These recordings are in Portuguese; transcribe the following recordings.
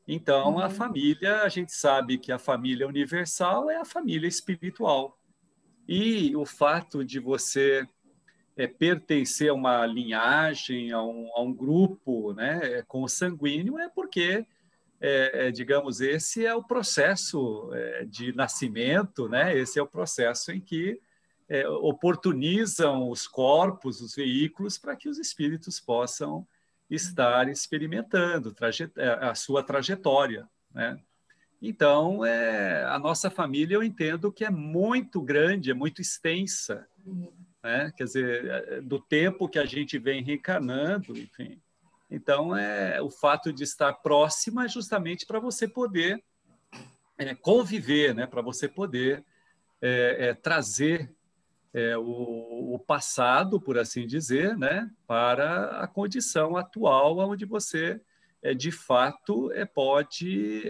Então, a Uhum. família, a gente sabe que a família universal é a família espiritual. E o fato de você pertencer a uma linhagem, a um grupo, né, consanguíneo, é porque, digamos, esse é o processo de nascimento, né? Esse é o processo em que oportunizam os corpos, os veículos, para que os espíritos possam estar experimentando a sua trajetória, né? Então, a nossa família, eu entendo que é muito grande, é muito extensa, né? Quer dizer, do tempo que a gente vem reencarnando, enfim. Então, o fato de estar próxima é justamente para você poder conviver, né? Para você poder trazer o passado, por assim dizer, né? Para a condição atual, onde você, de fato, pode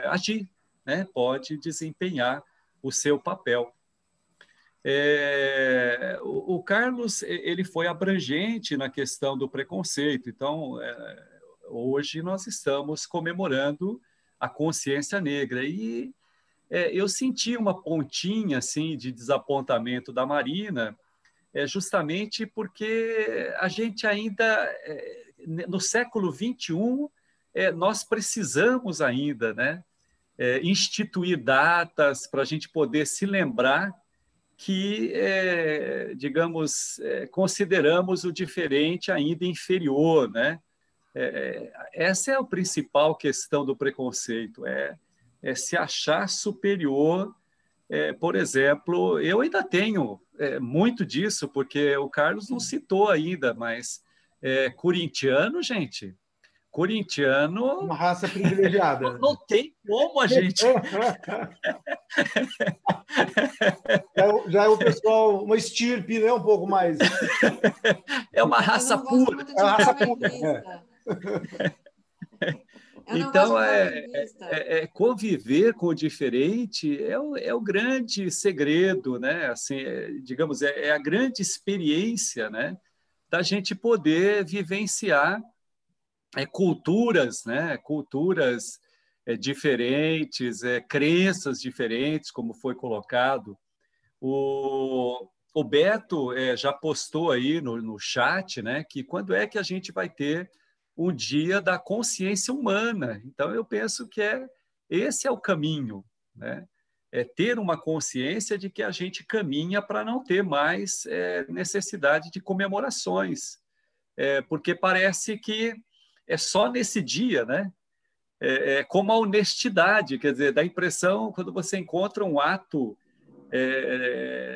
agir, né? Pode desempenhar o seu papel. O Carlos ele foi abrangente na questão do preconceito. Então, hoje nós estamos comemorando a consciência negra e eu senti uma pontinha assim de desapontamento da Marina, justamente porque a gente ainda no século XXI nós precisamos ainda, né, instituir datas para a gente poder se lembrar que, digamos, consideramos o diferente ainda inferior, né? Essa é a principal questão do preconceito, é se achar superior. Por exemplo, eu ainda tenho muito disso, porque o Carlos não citou ainda, mas corintiano, gente, corintiano Uma raça privilegiada. não tem como a gente. Já é o pessoal, uma estirpe, né? Um pouco mais. É uma Eu raça não gosto pura. muito É de uma raça pura. flamenguista. Eu não gosto Então, de flamenguista. conviver com o diferente é o grande segredo, né? Assim, digamos, é a grande experiência, né? Da gente poder vivenciar culturas, né? Culturas diferentes, crenças diferentes, como foi colocado. O Beto já postou aí no chat, né, que quando é que a gente vai ter um dia da consciência humana? Então, eu penso que esse é o caminho, né? É ter uma consciência de que a gente caminha para não ter mais necessidade de comemorações, porque parece que é só nesse dia, né? Como a honestidade, quer dizer, dá a impressão, quando você encontra um ato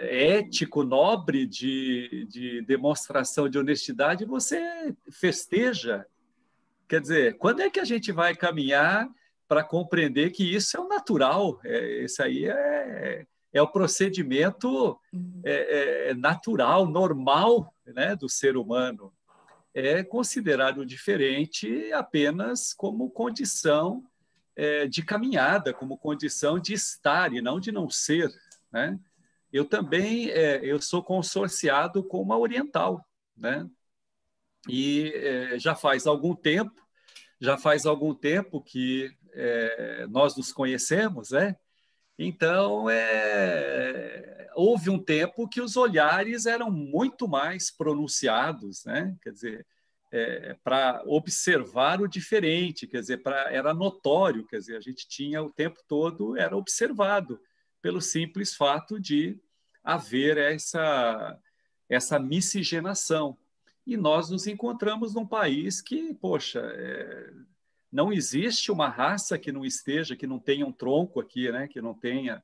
ético, nobre, de demonstração de honestidade, você festeja. Quer dizer, quando é que a gente vai caminhar para compreender que isso é o natural? Isso aí é o procedimento natural, normal, né, do ser humano. É considerar o diferente apenas como condição de caminhada, como condição de estar e não de não ser, né? Eu também eu sou consorciado com uma oriental, né? E já faz algum tempo que nós nos conhecemos, né? Então, houve um tempo que os olhares eram muito mais pronunciados, né? Quer dizer, para observar o diferente, quer dizer, era notório, quer dizer, a gente tinha o tempo todo, era observado, pelo simples fato de haver essa miscigenação. E nós nos encontramos num país que, poxa, não existe uma raça que não esteja, que não tenha um tronco aqui, né? Que não tenha.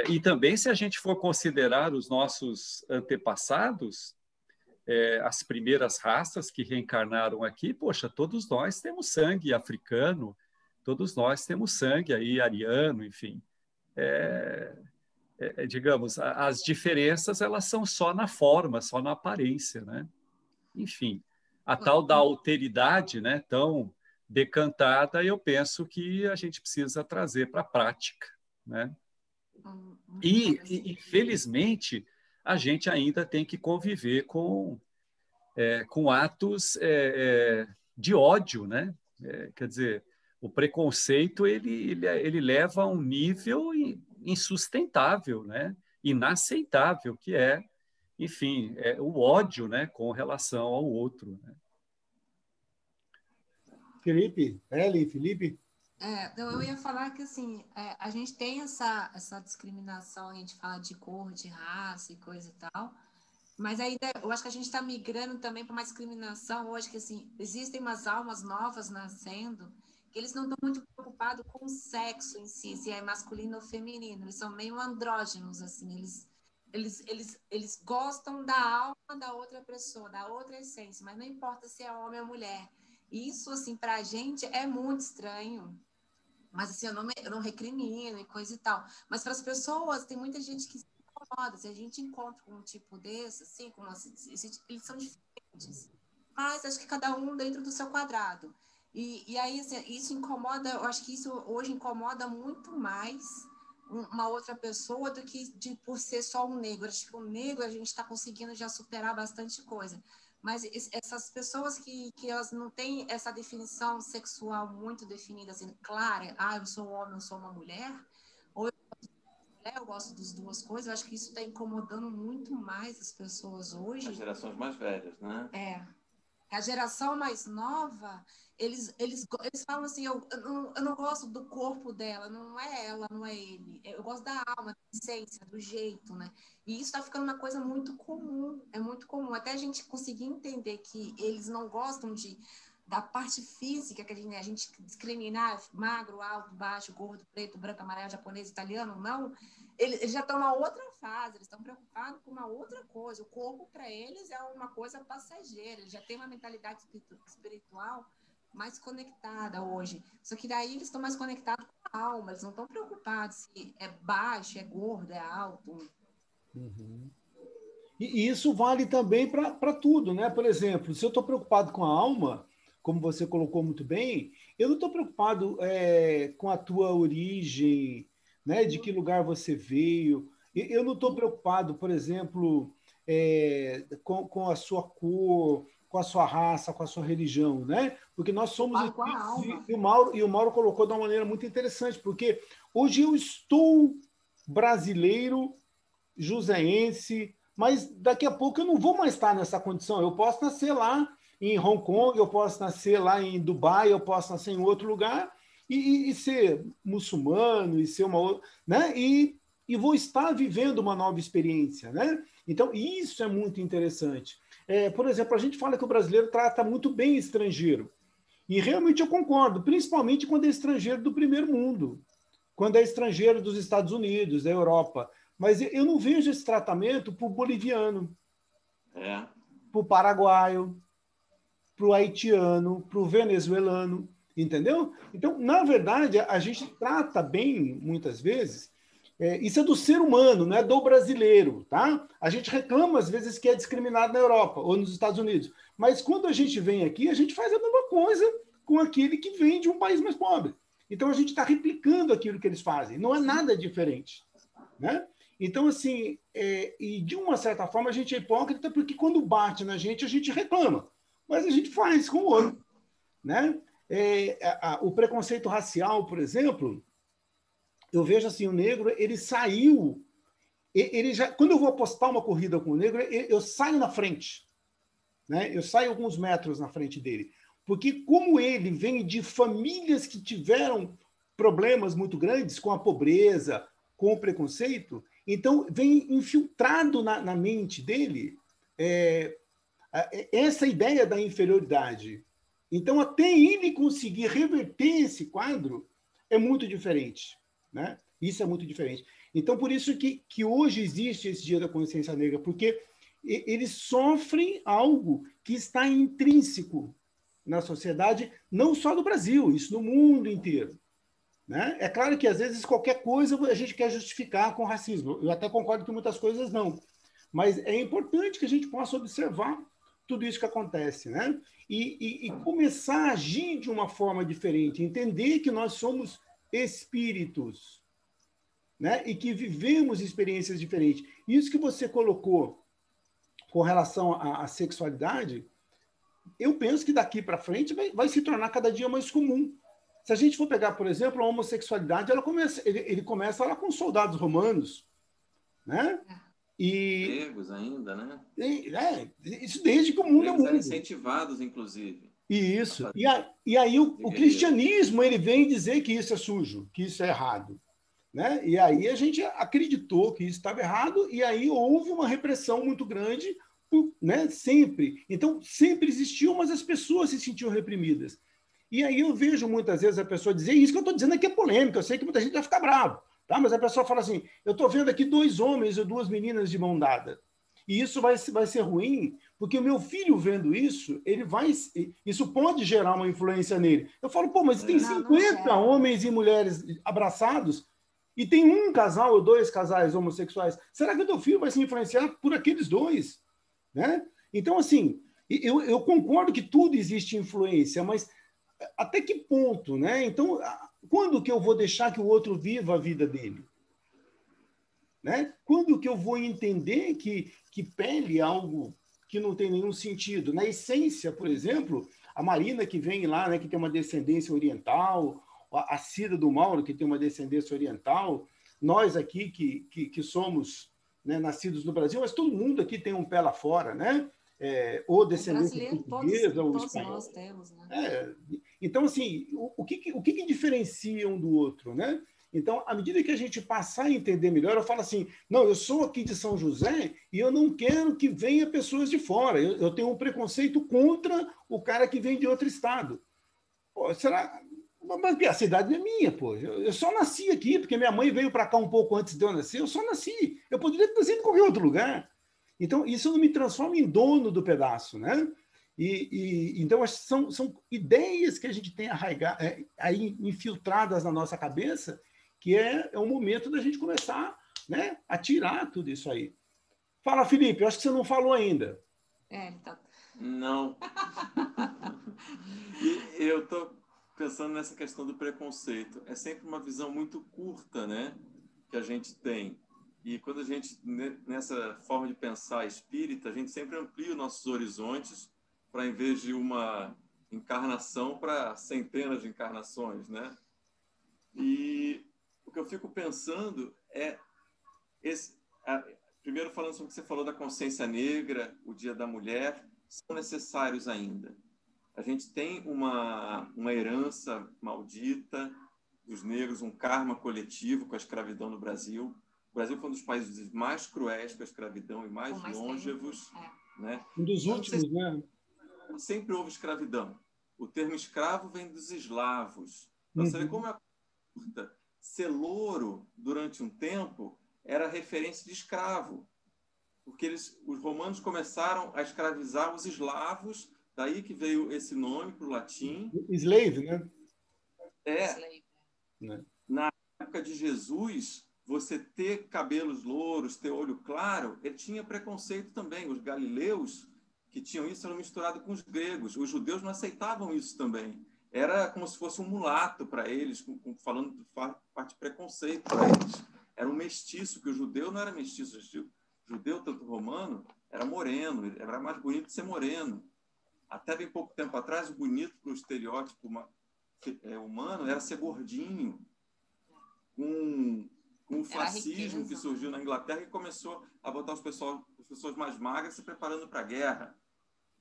E também, se a gente for considerar os nossos antepassados, as primeiras raças que reencarnaram aqui, poxa, todos nós temos sangue africano, todos nós temos sangue aí ariano, enfim. Digamos, as diferenças elas são só na forma, só na aparência, né? Enfim, a tal da alteridade, né, tão decantada, eu penso que a gente precisa trazer para a prática, né? Infelizmente, a gente ainda tem que conviver com atos de ódio, né? Quer dizer, o preconceito ele leva a um nível insustentável, né? Inaceitável, que é, enfim, o ódio, né, com relação ao outro, né? Felipe, Eli, Felipe? Eu ia falar que assim, a gente tem essa discriminação, a gente fala de cor, de raça e coisa e tal, mas ainda eu acho que a gente está migrando também para uma discriminação hoje, que assim, existem umas almas novas nascendo, que eles não estão muito preocupados com o sexo em si, se é masculino ou feminino, eles são meio andrógenos, assim, eles gostam da alma da outra pessoa, da outra essência, mas não importa se é homem ou mulher. Isso, assim, para a gente é muito estranho. Mas, assim, eu não recrimino e coisa e tal. Mas para as pessoas, tem muita gente que se incomoda. Se a gente encontra um tipo desse, assim, eles são diferentes. Mas acho que cada um dentro do seu quadrado. E aí, assim, isso incomoda, eu acho que isso hoje incomoda muito mais uma outra pessoa do que por ser só um negro. Acho que o negro a gente está conseguindo já superar bastante coisa. Mas essas pessoas que elas não têm essa definição sexual muito definida, assim, clara, eu sou um homem, eu sou uma mulher, ou eu gosto das duas coisas, eu acho que isso está incomodando muito mais as pessoas hoje. As gerações mais velhas, né? A geração mais nova, eles falam assim, eu não gosto do corpo dela, não é ela, não é ele. Eu gosto da alma, da essência, do jeito, né? E isso está ficando uma coisa muito comum, é muito comum. Até a gente conseguir entender que eles não gostam da parte física, que a gente discriminar magro, alto, baixo, gordo, preto, branco, amarelo, japonês, italiano, não. Eles já estão numa outra fase, eles estão preocupados com uma outra coisa. O corpo, para eles, é uma coisa passageira. Eles já têm uma mentalidade espiritual mais conectada hoje. Só que daí eles estão mais conectados com a alma. Eles não estão preocupados se é baixo, é gordo, é alto. Uhum. E isso vale também para tudo, né? Por exemplo, se eu estou preocupado com a alma, como você colocou muito bem, eu não estou preocupado com a tua origem, né? De que lugar você veio. Eu não estou preocupado, por exemplo, com a sua cor, com a sua raça, com a sua religião, né? Porque nós somos... E o Mauro colocou de uma maneira muito interessante, porque hoje eu estou brasileiro, joseense, mas daqui a pouco eu não vou mais estar nessa condição. Eu posso nascer lá em Hong Kong, eu posso nascer lá em Dubai, eu posso nascer em outro lugar e ser muçulmano, e ser uma outra, né? E vou estar vivendo uma nova experiência, né? Então, isso é muito interessante. Por exemplo, a gente fala que o brasileiro trata muito bem estrangeiro. E realmente eu concordo, principalmente quando é estrangeiro do primeiro mundo, quando é estrangeiro dos Estados Unidos, da Europa. Mas eu não vejo esse tratamento para o boliviano, para o paraguaio, para o haitiano, para o venezuelano, entendeu? Então, na verdade, a gente trata bem, muitas vezes, isso é do ser humano, não é do brasileiro, tá? A gente reclama, às vezes, que é discriminado na Europa ou nos Estados Unidos, mas quando a gente vem aqui, a gente faz a mesma coisa com aquele que vem de um país mais pobre. Então, a gente está replicando aquilo que eles fazem, não é nada diferente, né? Então, assim, e de uma certa forma a gente é hipócrita porque quando bate na gente, a gente reclama, mas a gente faz com o outro, né? O preconceito racial, por exemplo, eu vejo assim, o negro, ele saiu, quando eu vou apostar uma corrida com o negro, eu saio na frente, né? Eu saio alguns metros na frente dele, porque como ele vem de famílias que tiveram problemas muito grandes com a pobreza, com o preconceito, então vem infiltrado na mente dele essa ideia da inferioridade. Então, até ele conseguir reverter esse quadro é muito diferente, né? Isso é muito diferente. Então, por isso que hoje existe esse Dia da Consciência Negra, porque eles sofrem algo que está intrínseco na sociedade, não só do Brasil, isso no mundo inteiro. Né? É claro que, às vezes, qualquer coisa a gente quer justificar com racismo. Eu até concordo que muitas coisas não. Mas é importante que a gente possa observar tudo isso que acontece, né? E começar a agir de uma forma diferente, entender que nós somos espíritos, né? E que vivemos experiências diferentes. Isso que você colocou com relação à sexualidade, eu penso que daqui para frente vai se tornar cada dia mais comum. Se a gente for pegar, por exemplo, a homossexualidade, ele começa lá com os soldados romanos, né? E Gregos ainda, né? isso desde que o mundo é Gregos eram mundo. incentivados, inclusive. Isso. E aí o cristianismo ele vem dizer que isso é sujo, que isso é errado, né? E aí a gente acreditou que isso estava errado e aí houve uma repressão muito grande, né? Sempre. Então sempre existiu, mas as pessoas se sentiam reprimidas. E aí eu vejo muitas vezes a pessoa dizer, isso que eu estou dizendo aqui é polêmica, eu sei que muita gente vai ficar bravo, tá? Mas a pessoa fala assim, eu estou vendo aqui 2 homens e 2 meninas de mão dada. E isso vai ser ruim, porque o meu filho vendo isso, isso pode gerar uma influência nele. Eu falo, pô, mas tem 50 homens e mulheres abraçados e tem um casal ou 2 casais homossexuais. Será que o teu filho vai se influenciar por aqueles 2? Né? Então, assim, eu concordo que tudo existe influência, mas até que ponto, né? Então, quando que eu vou deixar que o outro viva a vida dele? Né? Quando que eu vou entender que pele é algo que não tem nenhum sentido? Na essência, por exemplo, a Marina que vem lá, né, que tem uma descendência oriental, a Cida do Mauro, que tem uma descendência oriental, nós aqui que somos, né, nascidos no Brasil, mas todo mundo aqui tem um pé lá fora, né? Ou descendência portuguesa, ou espanhola. Nós temos, né? Então, assim, o que diferencia um do outro, né? Então, à medida que a gente passar a entender melhor, eu falo assim, não, eu sou aqui de São José e eu não quero que venha pessoas de fora. Eu tenho um preconceito contra o cara que vem de outro estado. Pô, será? Mas a cidade não é minha, pô. Eu só nasci aqui, porque minha mãe veio para cá um pouco antes de eu nascer. Eu só nasci. Eu poderia ter nascido em qualquer outro lugar. Então, isso não me transforma em dono do pedaço, né? Então, são ideias que a gente tem aí infiltradas na nossa cabeça, que é o momento da gente começar, né, a tirar tudo isso aí. Fala, Felipe, eu acho que você não falou ainda. Então... Não. E eu estou pensando nessa questão do preconceito. É sempre uma visão muito curta, né, que a gente tem. E quando a gente, nessa forma de pensar espírita, a gente sempre amplia os nossos horizontes para, em vez de uma encarnação, para centenas de encarnações, né? E o que eu fico pensando é... primeiro, falando sobre o que você falou da consciência negra, o Dia da Mulher, são necessários ainda. A gente tem uma herança maldita dos negros, um karma coletivo com a escravidão no Brasil. O Brasil foi um dos países mais cruéis com a escravidão e mais longevos. Né? Um dos últimos, né? Sempre houve escravidão. O termo escravo vem dos eslavos. Então, você vê como é curta. Ser louro, durante um tempo, era referência de escravo. Porque os romanos começaram a escravizar os eslavos, daí que veio esse nome para o latim. Slave, né? Slave. Na época de Jesus, você ter cabelos louros, ter olho claro, ele tinha preconceito também. Os galileus que tinham isso eram misturados com os gregos. Os judeus não aceitavam isso também. Era como se fosse um mulato para eles, falando de parte de preconceito para eles. Era um mestiço, que o judeu não era mestiço. O judeu, tanto romano, era moreno, era mais bonito de ser moreno. Até bem pouco tempo atrás, o bonito para o estereótipo humano era ser gordinho. Com o fascismo que surgiu na Inglaterra e começou a botar as pessoas mais magras se preparando para a guerra.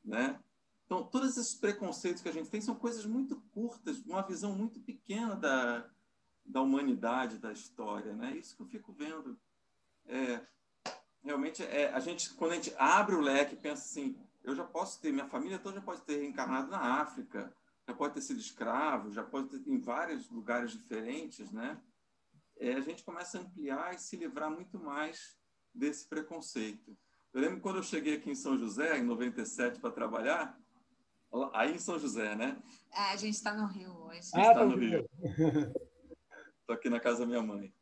Né? Então, todos esses preconceitos que a gente tem são coisas muito curtas, uma visão muito pequena da humanidade, da história. Né? Isso que eu fico vendo. Realmente, quando a gente abre o leque e pensa assim, eu já posso ter, minha família toda já pode ter reencarnado na África, já pode ter sido escravo, já pode ter em vários lugares diferentes, né? A gente começa a ampliar e se livrar muito mais desse preconceito. Eu lembro quando eu cheguei aqui em São José, em 97, para trabalhar, aí em São José, né? A gente está no Rio hoje. Está no Rio. Estou aqui na casa da minha mãe.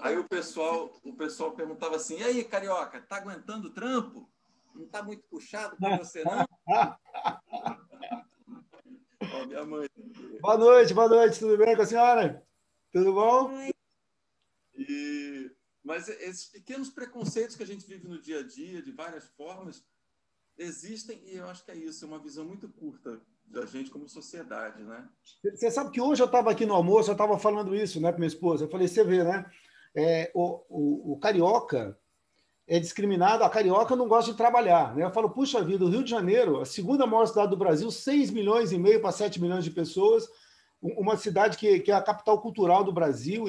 Aí o pessoal perguntava assim, e aí, carioca, tá aguentando o trampo? Não tá muito puxado para você, não? Ó, minha mãe. Boa noite, tudo bem com a senhora? Tudo bom? Mas esses pequenos preconceitos que a gente vive no dia a dia, de várias formas, existem, e eu acho que é isso, é uma visão muito curta da gente como sociedade, né? Você sabe que hoje eu estava aqui no almoço, eu estava falando isso, né, com minha esposa. Eu falei, você vê, né? O carioca é discriminado, a carioca não gosta de trabalhar, né? Eu falo, puxa vida, o Rio de Janeiro, a segunda maior cidade do Brasil, 6 milhões e meio para 7 milhões de pessoas, uma cidade que é a capital cultural do Brasil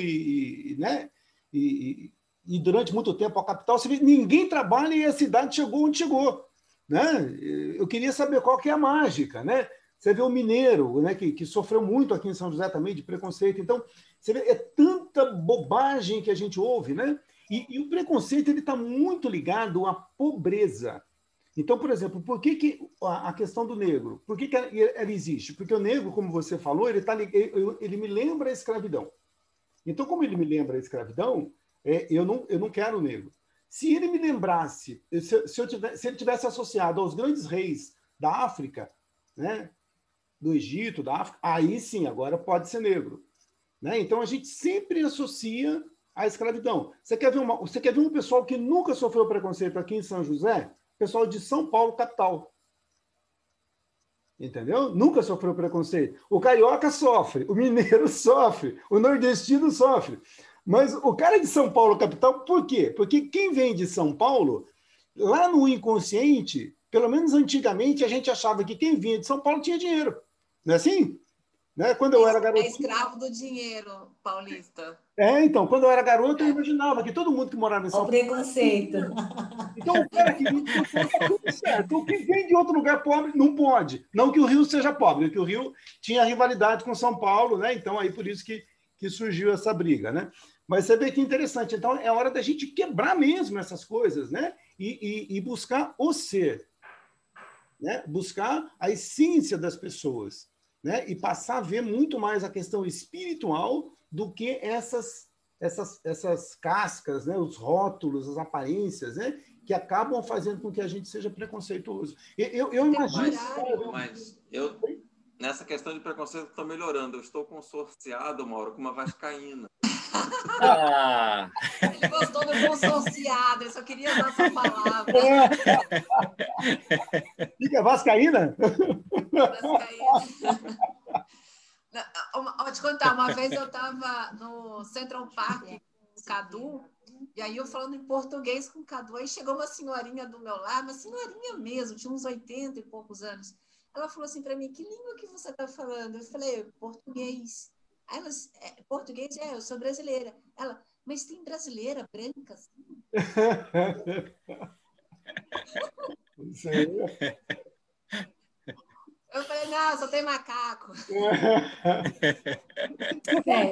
né? E durante muito tempo a capital, você vê, ninguém trabalha e a cidade chegou onde chegou, né? Eu queria saber qual que é a mágica, né? Você vê o mineiro, né, que sofreu muito aqui em São José também de preconceito. Então, você vê, é tanta bobagem que a gente ouve, né? E o preconceito ele está muito ligado à pobreza. Então, por exemplo, por que a questão do negro? Por que ela existe? Porque o negro, como você falou, ele me lembra a escravidão. Então, como ele me lembra a escravidão, eu não quero o negro. Se ele me lembrasse, se ele tivesse associado aos grandes reis da África, né, do Egito, da África, aí sim, agora pode ser negro. Né? Então, a gente sempre associa a escravidão. Você quer ver um pessoal que nunca sofreu preconceito aqui em São José? Pessoal de São Paulo, capital. Entendeu? Nunca sofreu preconceito. O carioca sofre, o mineiro sofre, o nordestino sofre. Mas o cara de São Paulo, capital, por quê? Porque quem vem de São Paulo, lá no inconsciente, pelo menos antigamente, a gente achava que quem vinha de São Paulo tinha dinheiro. Não é assim? Né? Quando eu era garoto. É escravo do dinheiro, paulista. Então, quando eu era garoto, eu imaginava que todo mundo que morava em São Paulo. O preconceito. Então, o cara que está tudo certo. O que vem de outro lugar pobre não pode. Não que o Rio seja pobre, que o Rio tinha rivalidade com São Paulo, né? Então, aí por isso que surgiu essa briga, né? Mas você vê que interessante. Então, é hora da gente quebrar mesmo essas coisas, né? E buscar o ser, né? Buscar a essência das pessoas, né? E passar a ver muito mais a questão espiritual do que essas cascas, né? Os rótulos, as aparências, né? Que acabam fazendo com que a gente seja preconceituoso. Eu imagino... Mas eu, nessa questão de preconceito, estou melhorando. Eu estou consorciado, Mauro, com uma vascaína. Ah. Ele gostou do consorciado, ele só queria usar essa palavra. Fica vascaína? Vascaína. Vou te contar, uma vez eu estava no Central Park com o Cadu, e aí eu falando em português com o Cadu, aí chegou uma senhorinha do meu lado, uma senhorinha mesmo, tinha uns 80 e poucos anos. Ela falou assim para mim, que língua que você está falando? Eu falei, português. Aí ela, português? Eu sou brasileira. Ela, mas tem brasileira branca assim? Isso aí. Eu falei, não, só tem macaco.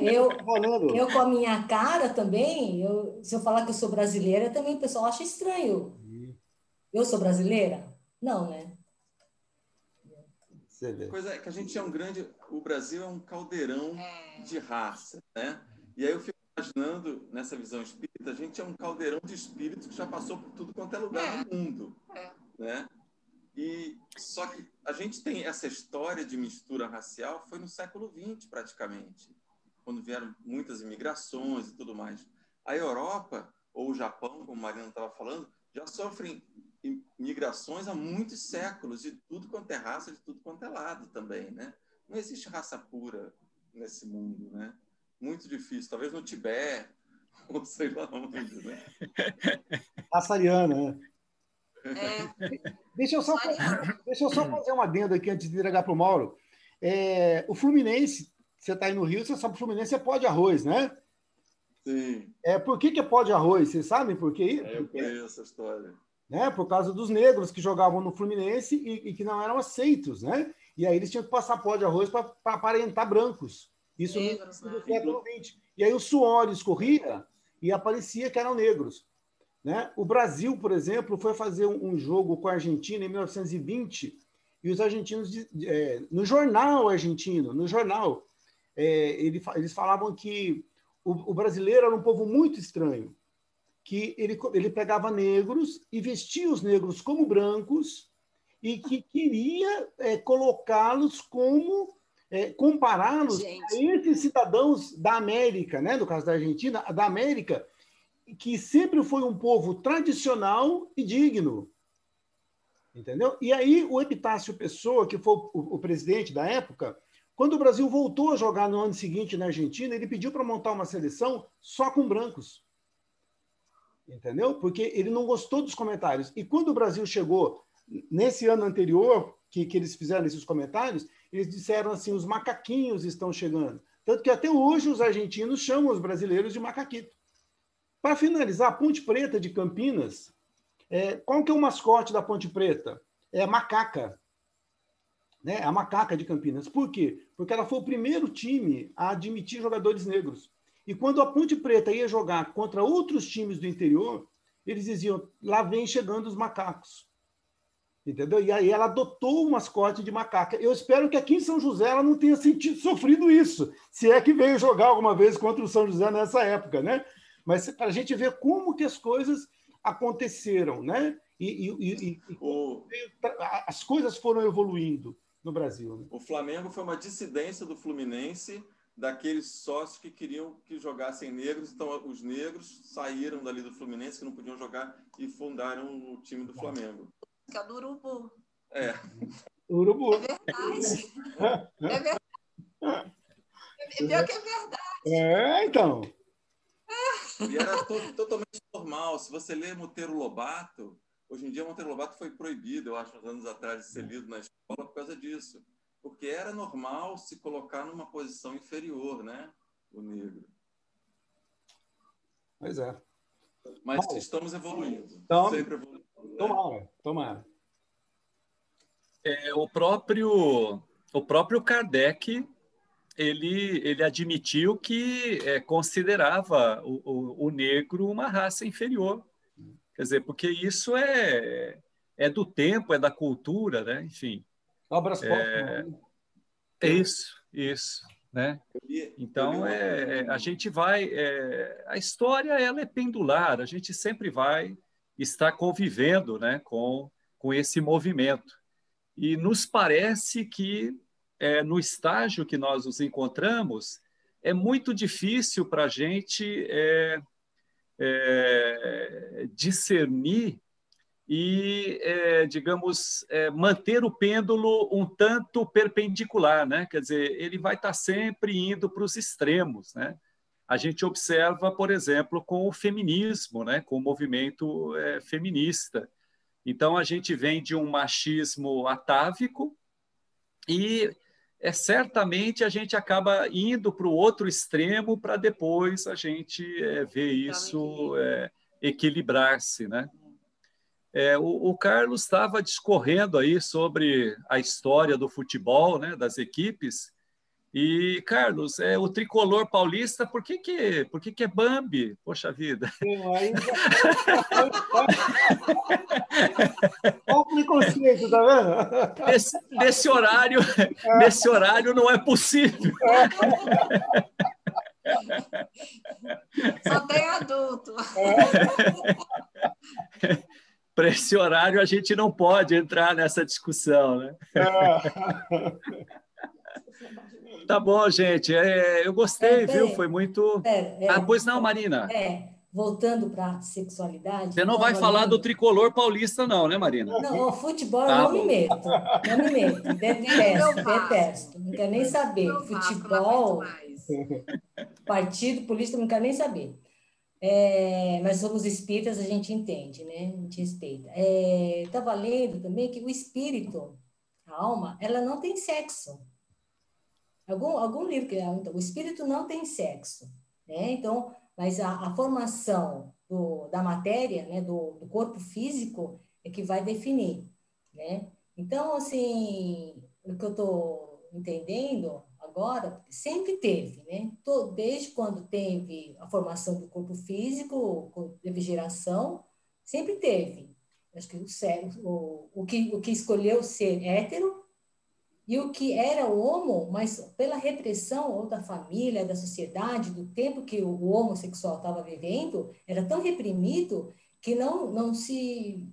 Eu com a minha cara também, se eu falar que eu sou brasileira, também o pessoal acha estranho. Eu sou brasileira? Não, né? A coisa é que a gente é um grande... O Brasil é um caldeirão de raça, né? E aí eu fico imaginando, nessa visão espírita, a gente é um caldeirão de espíritos que já passou por tudo quanto é lugar no mundo, né? E só que a gente tem essa história de mistura racial, foi no século XX, praticamente, quando vieram muitas imigrações e tudo mais. A Europa, ou o Japão, como a Marina estava falando, já sofrem migrações há muitos séculos, de tudo quanto é raça, de tudo quanto é lado também, né? Não existe raça pura nesse mundo, né? Muito difícil. Talvez no Tibete, ou sei lá onde, né? Raça ariana, né? Deixa eu só fazer uma adenda aqui antes de entregar para o Mauro. O Fluminense, você está aí no Rio, você sabe que o Fluminense é pó de arroz, né? Sim. Por que é pó de arroz? Vocês sabem por quê? Eu conheço a história. Né? Por causa dos negros que jogavam no Fluminense e que não eram aceitos, né? E aí eles tinham que passar pó de arroz para aparentar brancos. Isso negros, no século XX. E aí o suor escorria e aparecia que eram negros. Né? O Brasil, por exemplo, foi fazer um jogo com a Argentina em 1920 e os argentinos, no jornal argentino, eles falavam que o brasileiro era um povo muito estranho, que ele pegava negros e vestia os negros como brancos e que queria colocá-los como, compará-los a esses cidadãos da América, né? No caso da Argentina, da América, que sempre foi um povo tradicional e digno. Entendeu? E aí o Epitácio Pessoa, que foi o presidente da época, quando o Brasil voltou a jogar no ano seguinte na Argentina, ele pediu para montar uma seleção só com brancos. Entendeu? Porque ele não gostou dos comentários. E quando o Brasil chegou, nesse ano anterior, que eles fizeram esses comentários, eles disseram assim, os macaquinhos estão chegando. Tanto que até hoje os argentinos chamam os brasileiros de macaquito. Para finalizar, a Ponte Preta de Campinas, qual que é o mascote da Ponte Preta? É a macaca. Né? A macaca de Campinas. Por quê? Porque ela foi o primeiro time a admitir jogadores negros. E quando a Ponte Preta ia jogar contra outros times do interior, eles diziam, lá vem chegando os macacos. Entendeu? E aí ela adotou o mascote de macaca. Eu espero que aqui em São José ela não tenha sofrido isso, se é que veio jogar alguma vez contra o São José nessa época, né? Mas para a gente ver como que as coisas aconteceram, né? As coisas foram evoluindo no Brasil. Né? O Flamengo foi uma dissidência do Fluminense, daqueles sócios que queriam que jogassem negros, então os negros saíram dali do Fluminense, que não podiam jogar, e fundaram o time do Flamengo. Que é o do Urubu. Urubu. É verdade. É verdade. Pior que é verdade. Então. E era totalmente normal. Se você lê Monteiro Lobato, hoje em dia Monteiro Lobato foi proibido, eu acho, uns anos atrás, de ser lido na escola por causa disso. Porque era normal se colocar numa posição inferior, né? O negro. Pois é. Mas estamos evoluindo. Sempre evoluindo. Né? Tomara. O próprio Kardec, ele admitiu que considerava o negro uma raça inferior. Quer dizer, porque isso é do tempo, é da cultura, né? Enfim. Obras póstumas. Isso, né? Então, a gente vai... a história, ela é pendular, a gente sempre vai estar convivendo, né, com esse movimento. E nos parece que, no estágio que nós nos encontramos, é muito difícil para a gente discernir e, digamos, manter o pêndulo um tanto perpendicular, né? Quer dizer, ele vai estar sempre indo para os extremos, né? A gente observa, por exemplo, com o feminismo, né? Com o movimento feminista. Então, a gente vem de um machismo atávico e, certamente, a gente acaba indo para o outro extremo para depois a gente ver isso equilibrar-se, né? O Carlos estava discorrendo aí sobre a história do futebol, né, das equipes. E, Carlos, o tricolor paulista, por que é Bambi? Poxa vida. Olha o preconceito, tá vendo? Nesse horário não é possível. Só tem adulto. Para esse horário, a gente não pode entrar nessa discussão, né? Tá bom, gente. Eu gostei, viu? Foi muito... pois não, Marina? Voltando para a sexualidade... Você não vai falar do tricolor paulista, não, né, Marina? Não, futebol eu não me meto. Não me meto. Detesto. Não quero nem saber. Futebol, partido, política, não quero nem saber. Mas somos espíritas, a gente entende, né? A gente respeita. Estava lendo também que o espírito, a alma, ela não tem sexo. Algum livro que então, o espírito não tem sexo, né? Então, mas a formação da matéria, né, do corpo físico é que vai definir, né? Então, assim, o que eu estou entendendo agora, sempre teve, né? Desde quando teve a formação do corpo físico, teve geração, sempre teve. Acho que o que escolheu ser hétero e o que era homo, mas pela repressão ou da família, da sociedade, do tempo que o homossexual estava vivendo, era tão reprimido que não se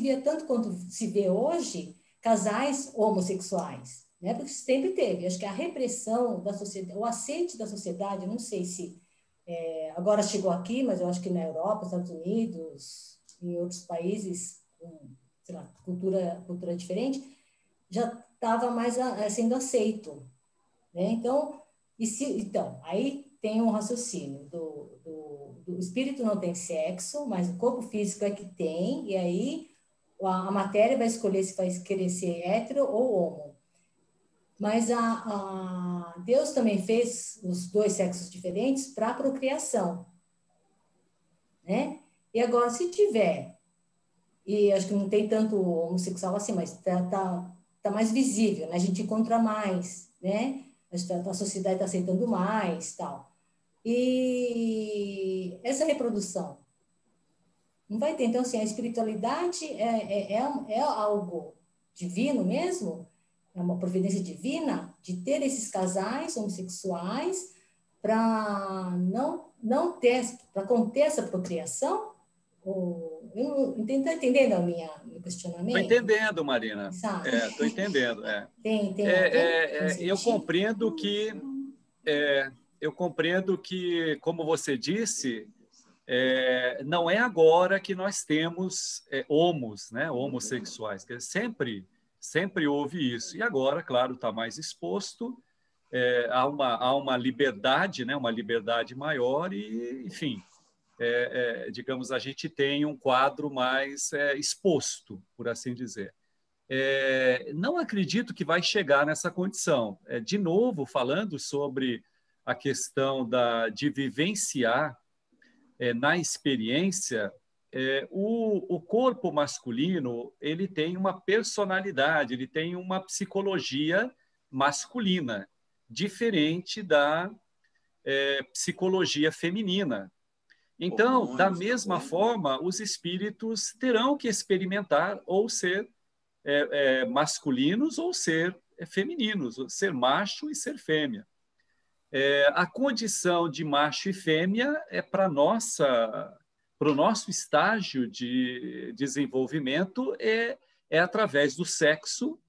via tanto quanto se vê hoje casais homossexuais, né? Porque sempre teve. Acho que a repressão da sociedade, o aceite da sociedade, não sei se agora chegou aqui, mas eu acho que na Europa, Estados Unidos, em outros países com sei lá, cultura diferente, já estava mais sendo aceito, né? Então, aí tem um raciocínio do espírito não tem sexo, mas o corpo físico é que tem, e aí a matéria vai escolher se vai querer ser hétero ou homo. Mas Deus também fez os dois sexos diferentes para a procriação, né? E agora, se tiver, e acho que não tem tanto homossexual assim, mas tá mais visível, né? A gente encontra mais, né? A sociedade está aceitando mais, tal. E essa reprodução não vai ter. Então, assim, a espiritualidade é algo divino mesmo, é uma providência divina de ter esses casais homossexuais para não ter, para conter essa procriação. Eu não estou entendendo meu questionamento? Estou entendendo, Marina. Estou entendendo. Eu compreendo que, como você disse, não é agora que nós temos homos, né, homossexuais. Sempre houve isso. E agora, claro, está mais exposto, há uma liberdade, né, uma liberdade maior e, enfim, digamos, a gente tem um quadro mais exposto, por assim dizer. Não acredito que vai chegar nessa condição. De novo, falando sobre a questão de vivenciar na experiência, o corpo masculino ele tem uma personalidade, ele tem uma psicologia masculina, diferente da psicologia feminina. Então, da mesma forma, os espíritos terão que experimentar ou ser masculinos ou ser femininos, ser macho e ser fêmea. A condição de macho e fêmea para o nosso estágio de desenvolvimento é através do sexo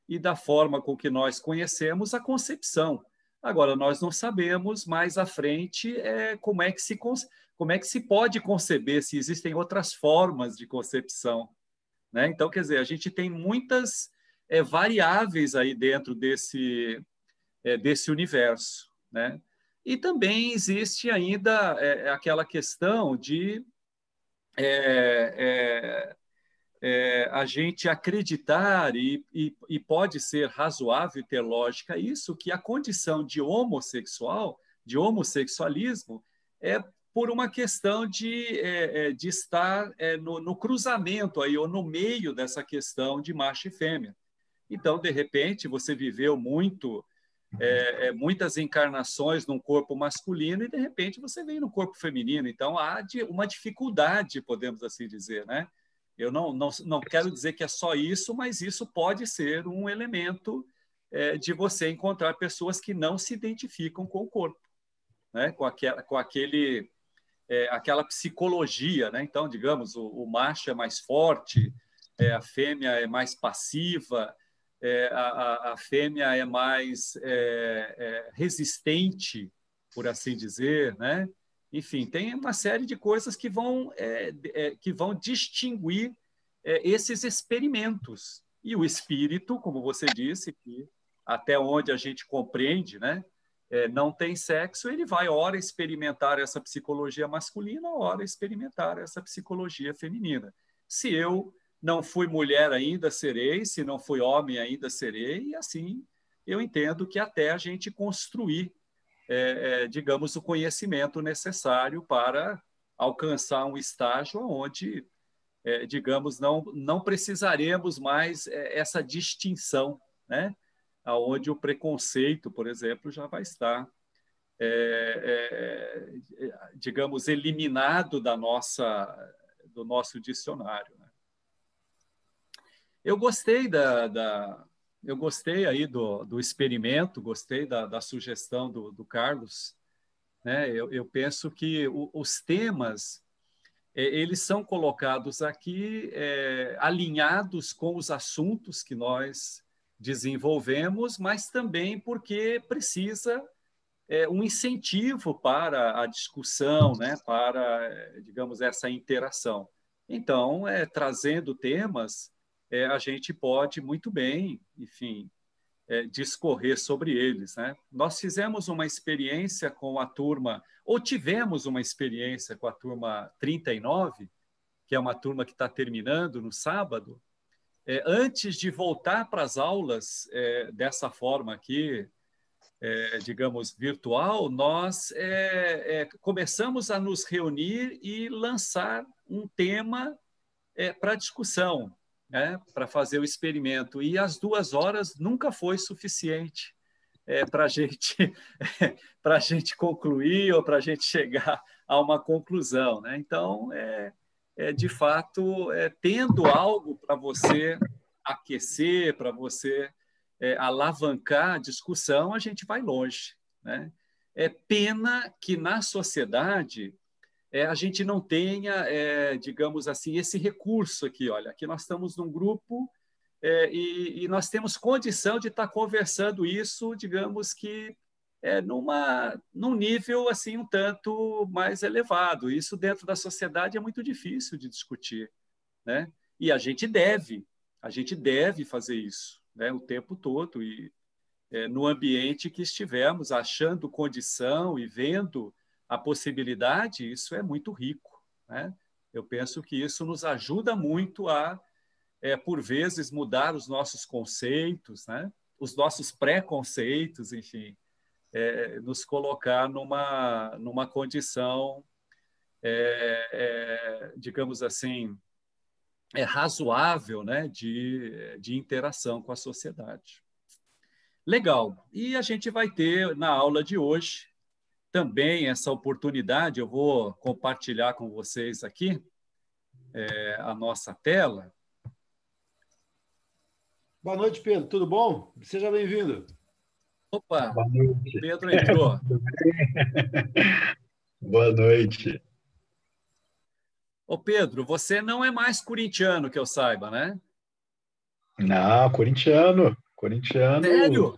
e da forma com que nós conhecemos a concepção. Agora, nós não sabemos mais à frente como é que se pode conceber, se existem outras formas de concepção, né? Então, quer dizer, a gente tem muitas variáveis aí dentro desse universo, né? E também existe ainda aquela questão de a gente acreditar, e pode ser razoável ter lógica isso, que a condição de homossexualismo, é por uma questão de estar no cruzamento aí, ou no meio dessa questão de macho e fêmea. Então, de repente, você viveu muitas encarnações num corpo masculino e, de repente, você veio no corpo feminino. Então, há uma dificuldade, podemos assim dizer, né? Eu não quero dizer que é só isso, mas isso pode ser um elemento de você encontrar pessoas que não se identificam com o corpo, né? Com aquela psicologia, né? Então, digamos, o macho é mais forte, a fêmea é mais passiva, a fêmea é mais resistente, por assim dizer, né? Enfim, tem uma série de coisas que vão distinguir esses experimentos. E o espírito, como você disse, que até onde a gente compreende, né? Não tem sexo, ele vai, ora, experimentar essa psicologia masculina, ora, experimentar essa psicologia feminina. Se eu não fui mulher ainda, serei. Se não fui homem ainda, serei. E assim, eu entendo que até a gente construir, digamos, o conhecimento necessário para alcançar um estágio onde, digamos, não precisaremos mais essa distinção, né? Onde o preconceito, por exemplo, já vai estar, digamos, eliminado do nosso dicionário, né? Eu gostei eu gostei aí do experimento, gostei da sugestão do Carlos, né? Eu penso que os temas eles são colocados aqui alinhados com os assuntos que nós desenvolvemos, mas também porque precisa um incentivo para a discussão, né? Para, digamos, essa interação. Então, trazendo temas a gente pode muito bem, enfim, discorrer sobre eles, né? Nós fizemos uma experiência com a turma, ou tivemos uma experiência com a turma 39, que é uma turma que está terminando no sábado, antes de voltar para as aulas dessa forma aqui, digamos, virtual, nós começamos a nos reunir e lançar um tema para discussão, né, para fazer o experimento. E as 2 horas nunca foi suficiente para a gente concluir ou para a gente chegar a uma conclusão, né? Então, de fato, tendo algo para você aquecer, para você alavancar a discussão, a gente vai longe, né? É pena que na sociedade a gente não tenha, digamos assim, esse recurso aqui. Olha, aqui nós estamos num grupo e nós temos condição de estar conversando isso, digamos que num nível assim um tanto mais elevado. Isso dentro da sociedade é muito difícil de discutir, né? E a gente deve fazer isso, né, o tempo todo e no ambiente que estivermos, achando condição e vendo a possibilidade, isso é muito rico, né? Eu penso que isso nos ajuda muito a, por vezes, mudar os nossos conceitos, né? Os nossos preconceitos, enfim, nos colocar numa condição, digamos assim, razoável, né? de interação com a sociedade. Legal. E a gente vai ter, na aula de hoje, também essa oportunidade. Eu vou compartilhar com vocês aqui a nossa tela. Boa noite, Pedro. Tudo bom? Seja bem-vindo. Opa, o Pedro entrou. Boa noite. Ô, Pedro, você não é mais corintiano, que eu saiba, né? Não, corintiano. Sério?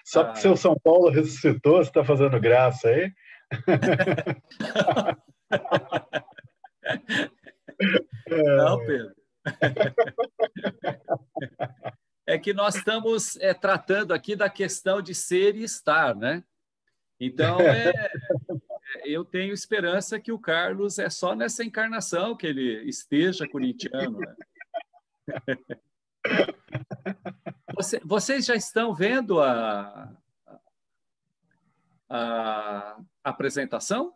Só porque seu São Paulo ressuscitou, você está fazendo graça aí? Não, Pedro. É que nós estamos tratando aqui da questão de ser e estar, né? Então, eu tenho esperança que o Carlos é só nessa encarnação que ele esteja corintiano, né? Vocês já estão vendo a apresentação?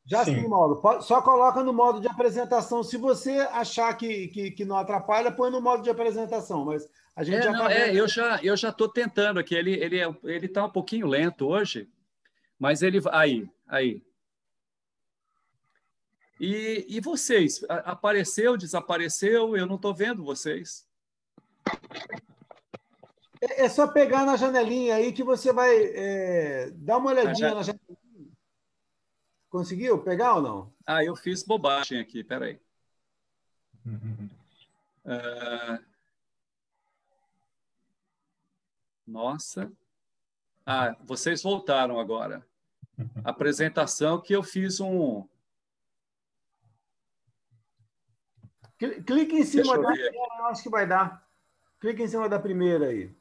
Já sim, Mauro. Só coloca no modo de apresentação. Se você achar que não atrapalha, põe no modo de apresentação. Mas a gente já está vendo. Eu já estou tentando aqui. Ele está um pouquinho lento hoje, mas ele... Aí. E vocês? Apareceu, desapareceu? Eu não estou vendo vocês. É só pegar na janelinha aí que você vai dar uma olhadinha na janelinha. Conseguiu pegar ou não? Eu fiz bobagem aqui, peraí. Nossa. Vocês voltaram agora. Apresentação que eu fiz um... Clique em cima da primeira, eu acho que vai dar. Clique em cima da primeira aí.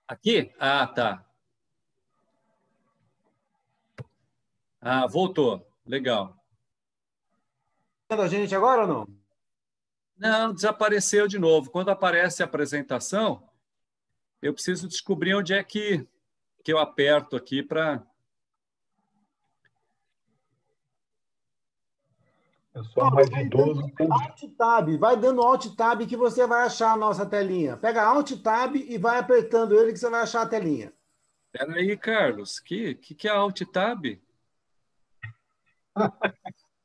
Aqui? Tá. Voltou. Legal. Tá vendo a gente agora ou não? Não, desapareceu de novo. Quando aparece a apresentação, eu preciso descobrir onde é que eu aperto aqui para... Eu sou mais idoso. Alt-Tab. Vai dando Alt-Tab que você vai achar a nossa telinha. Pega Alt-Tab e vai apertando ele que você vai achar a telinha. Espera aí, Carlos. Que é Alt-Tab?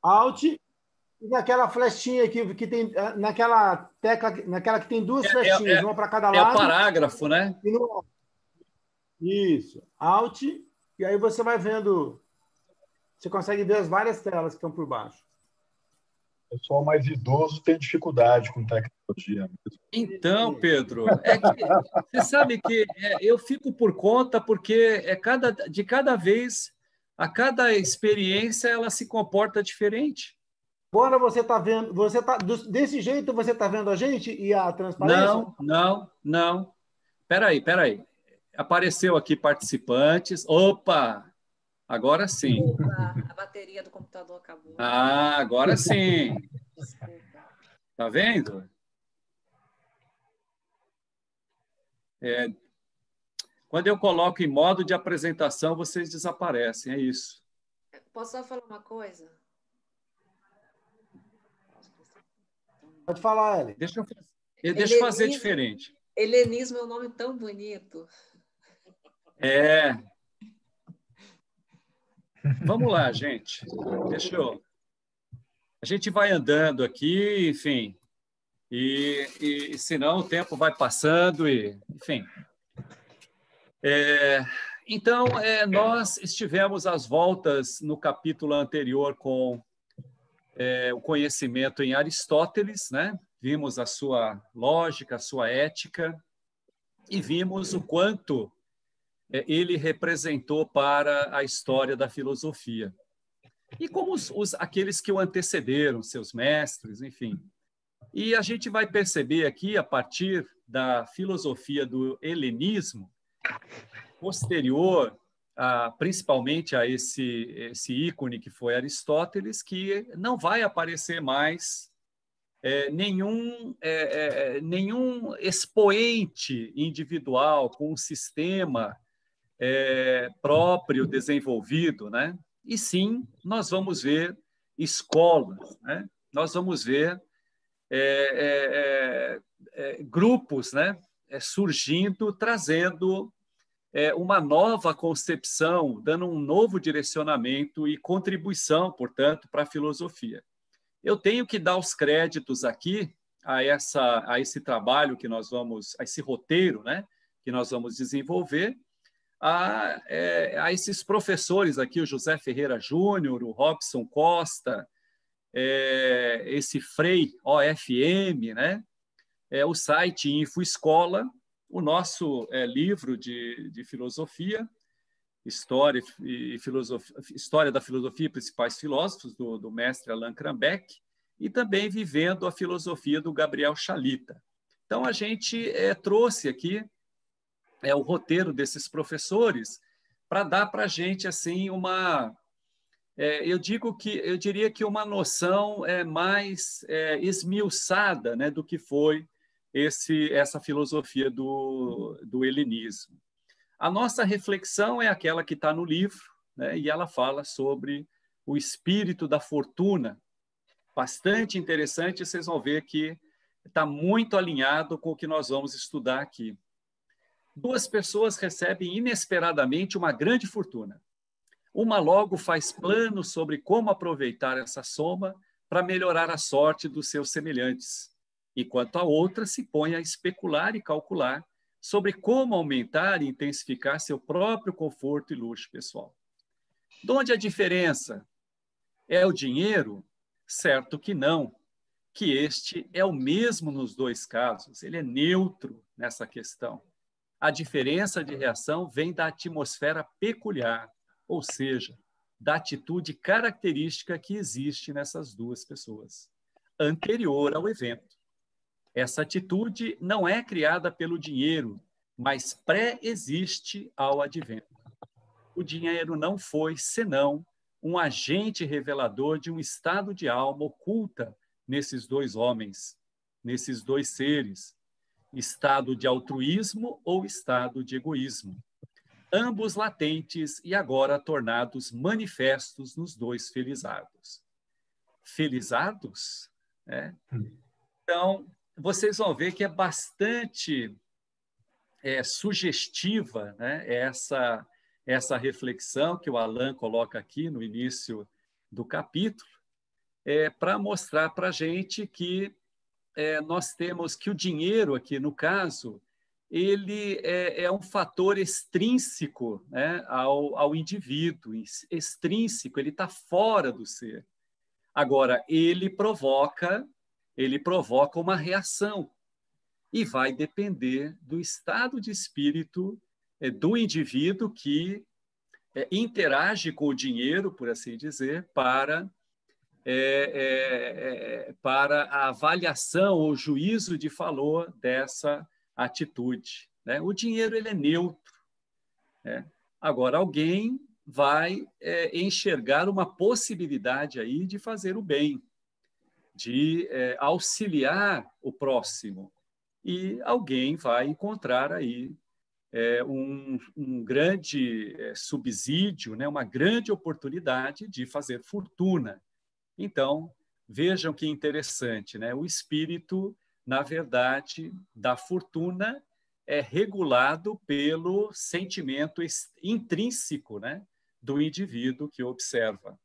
Alt e naquela flechinha que tem, naquela tecla, naquela que tem duas flechinhas, uma para cada lado. É o parágrafo, né? Isso. Alt, e aí você vai vendo, você consegue ver as várias telas que estão por baixo. O pessoal mais idoso tem dificuldade com tecnologia. Então, Pedro, você sabe que eu fico por conta porque de cada vez, a cada experiência, ela se comporta diferente. Agora você está vendo, desse jeito você está vendo a gente e a transparência? Não. Peraí. Apareceu aqui participantes. Opa! Agora sim. Desculpa, a bateria do computador acabou. Ah, agora sim. Desculpa. Tá vendo? Quando eu coloco em modo de apresentação, vocês desaparecem, é isso. Posso só falar uma coisa? Pode falar, Ellen. Deixa eu fazer diferente. Helenismo é um nome tão bonito. Vamos lá, gente. A gente vai andando aqui, enfim, e senão o tempo vai passando, enfim. Então, nós estivemos às voltas no capítulo anterior com o conhecimento em Aristóteles, né? Vimos a sua lógica, a sua ética, e vimos o quanto ele representou para a história da filosofia. E como aqueles que o antecederam, seus mestres, enfim. E a gente vai perceber aqui, a partir da filosofia do helenismo, posterior, principalmente a esse ícone que foi Aristóteles, que não vai aparecer mais nenhum expoente individual com um sistema próprio desenvolvido, né? E sim, nós vamos ver escolas, né? Nós vamos ver grupos, né? Surgindo, trazendo uma nova concepção, dando um novo direcionamento e contribuição, portanto, para a filosofia. Eu tenho que dar os créditos aqui a esse trabalho que nós vamos, a esse roteiro, né? Que nós vamos desenvolver, a esses professores aqui, o José Ferreira Júnior, o Robson Costa, esse Frei OFM, né? O site InfoEscola, o nosso livro de filosofia, História da Filosofia e Principais Filósofos, do mestre Allan Kardec, e também Vivendo a Filosofia, do Gabriel Chalita. Então, a gente trouxe aqui o roteiro desses professores para dar para a gente assim uma eu diria que uma noção mais esmiuçada, né, do que foi essa filosofia do helenismo. A nossa reflexão é aquela que está no livro, né, e ela fala sobre o espírito da fortuna. Bastante interessante, vocês vão ver que está muito alinhado com o que nós vamos estudar aqui. Duas pessoas recebem inesperadamente uma grande fortuna. Uma logo faz planos sobre como aproveitar essa soma para melhorar a sorte dos seus semelhantes, enquanto a outra se põe a especular e calcular sobre como aumentar e intensificar seu próprio conforto e luxo pessoal. De onde a diferença? É o dinheiro? Certo que não, que este é o mesmo nos dois casos, ele é neutro nessa questão. A diferença de reação vem da atmosfera peculiar, ou seja, da atitude característica que existe nessas duas pessoas, anterior ao evento. Essa atitude não é criada pelo dinheiro, mas pré-existe ao advento. O dinheiro não foi senão um agente revelador de um estado de alma oculta nesses dois homens, nesses dois seres, estado de altruísmo ou estado de egoísmo, ambos latentes e agora tornados manifestos nos dois felizados. Felizados? Então, vocês vão ver que é bastante sugestiva, né, essa reflexão que o Allan coloca aqui no início do capítulo, para mostrar para a gente que nós temos que o dinheiro aqui, no caso, ele é um fator extrínseco, né, ao indivíduo, extrínseco, ele está fora do ser. Agora, ele provoca uma reação e vai depender do estado de espírito do indivíduo que interage com o dinheiro, por assim dizer, para para a avaliação ou juízo de valor dessa atitude, né? O dinheiro ele é neutro, né? Agora, alguém vai enxergar uma possibilidade aí de fazer o bem, de auxiliar o próximo, e alguém vai encontrar aí um grande subsídio, né? Uma grande oportunidade de fazer fortuna. Então, vejam que interessante, né? O espírito, na verdade, da fortuna é regulado pelo sentimento intrínseco, né, do indivíduo que observa.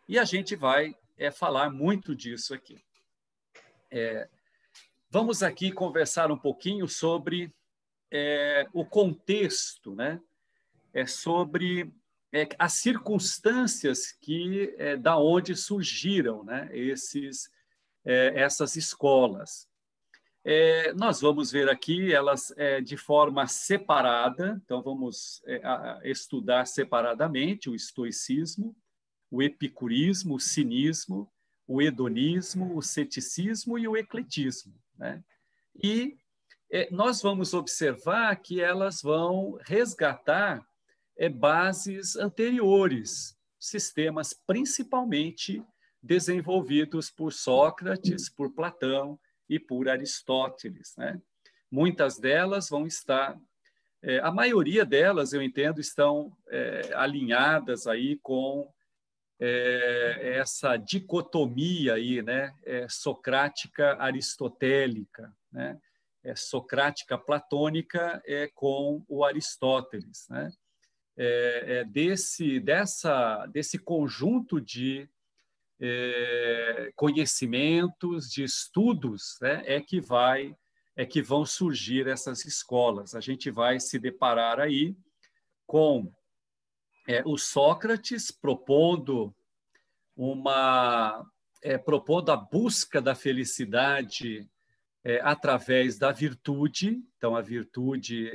E a gente vai falar muito disso aqui. Vamos aqui conversar um pouquinho sobre o contexto, né? Sobre as circunstâncias da onde surgiram, né, essas escolas. Nós vamos ver aqui elas de forma separada, então vamos estudar separadamente o estoicismo, o epicurismo, o cinismo, o hedonismo, o ceticismo e o ecletismo, né? E nós vamos observar que elas vão resgatar bases anteriores, sistemas principalmente desenvolvidos por Sócrates, por Platão e por Aristóteles, né? Muitas delas vão estar, a maioria delas, eu entendo, estão alinhadas aí com essa dicotomia aí, né? Socrática aristotélica, né? Socrática platônica com o Aristóteles, né? Desse conjunto de conhecimentos, de estudos, né, que vão surgir essas escolas. A gente vai se deparar aí com o Sócrates propondo a busca da felicidade através da virtude. Então, a virtude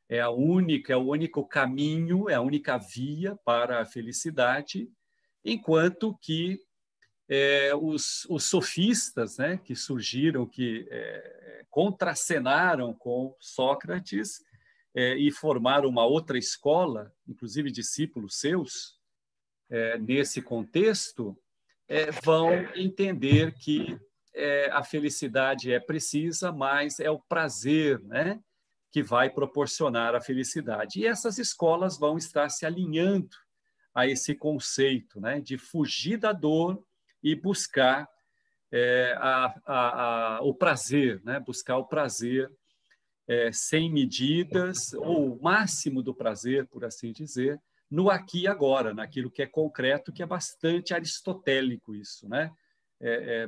é o único caminho, é a única via para a felicidade, enquanto que os sofistas, né, que surgiram, que contracenaram com Sócrates e formaram uma outra escola, inclusive discípulos seus, nesse contexto, vão entender que a felicidade é precisa, mas é o prazer, né, que vai proporcionar a felicidade. E essas escolas vão estar se alinhando a esse conceito, né, de fugir da dor e buscar o prazer, né, buscar o prazer sem medidas, ou o máximo do prazer, por assim dizer, no aqui e agora, naquilo que é concreto, que é bastante aristotélico isso, né?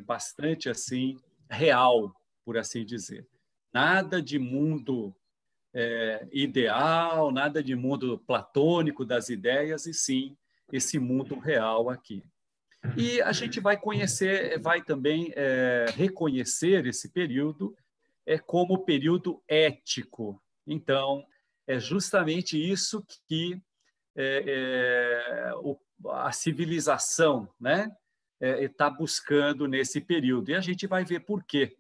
Bastante assim real, por assim dizer. Nada de mundo ideal, nada de mundo platônico das ideias, e sim esse mundo real aqui. E a gente vai conhecer, vai também reconhecer esse período como período ético. Então, é justamente isso que a civilização, né, está buscando nesse período. E a gente vai ver por quê.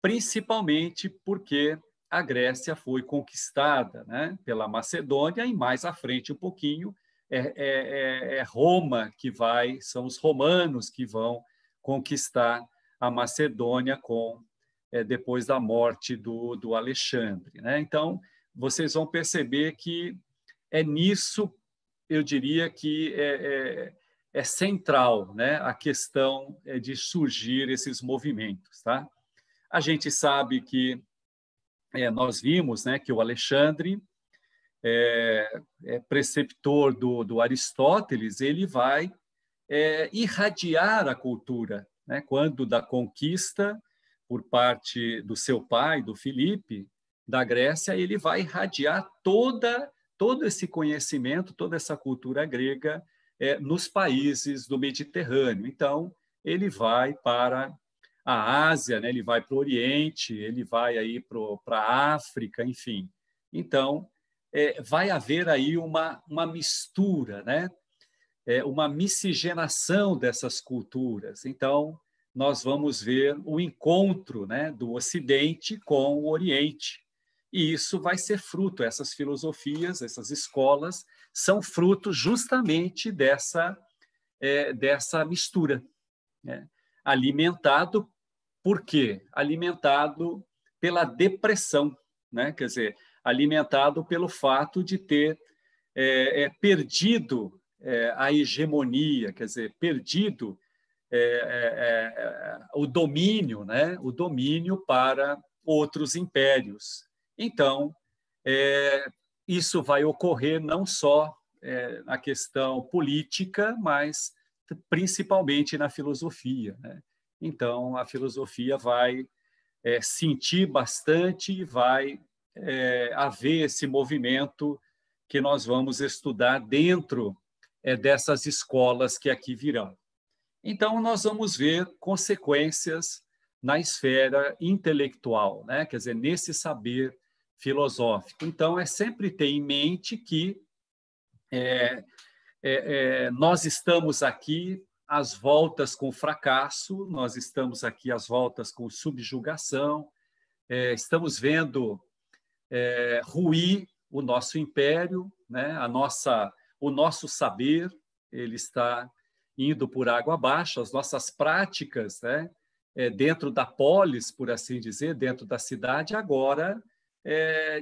Principalmente porque a Grécia foi conquistada, né, pela Macedônia, e mais à frente um pouquinho Roma são os romanos que vão conquistar a Macedônia depois da morte do Alexandre, né? Então, vocês vão perceber que nisso, eu diria que é central, né, a questão de surgir esses movimentos, tá? A gente sabe que nós vimos, né, que o Alexandre, preceptor do Aristóteles, ele vai irradiar a cultura, né? Quando da conquista por parte do seu pai, do Filipe, da Grécia, ele vai irradiar todo esse conhecimento, toda essa cultura grega nos países do Mediterrâneo. Então, ele vai para a Ásia, né? Ele vai para o Oriente, ele vai aí para a África, enfim. Então, vai haver aí uma mistura, né, uma miscigenação dessas culturas. Então, nós vamos ver o encontro, né, do Ocidente com o Oriente. E isso vai ser fruto, essas filosofias, essas escolas, são fruto justamente dessa mistura, né? Alimentado por quê? Alimentado pela depressão, né? Quer dizer, alimentado pelo fato de ter perdido a hegemonia, quer dizer, perdido o domínio, né? O domínio para outros impérios. Então, isso vai ocorrer não só na questão política, mas principalmente na filosofia, né? Então, a filosofia vai sentir bastante e vai haver esse movimento que nós vamos estudar dentro dessas escolas que aqui virão. Então, nós vamos ver consequências na esfera intelectual, né? Quer dizer, nesse saber filosófico. Então, sempre ter em mente que nós estamos aqui às voltas com fracasso, nós estamos aqui às voltas com subjugação, estamos vendo ruir o nosso império, né? O nosso saber, ele está indo por água abaixo, as nossas práticas, né? Dentro da polis, por assim dizer, dentro da cidade, agora,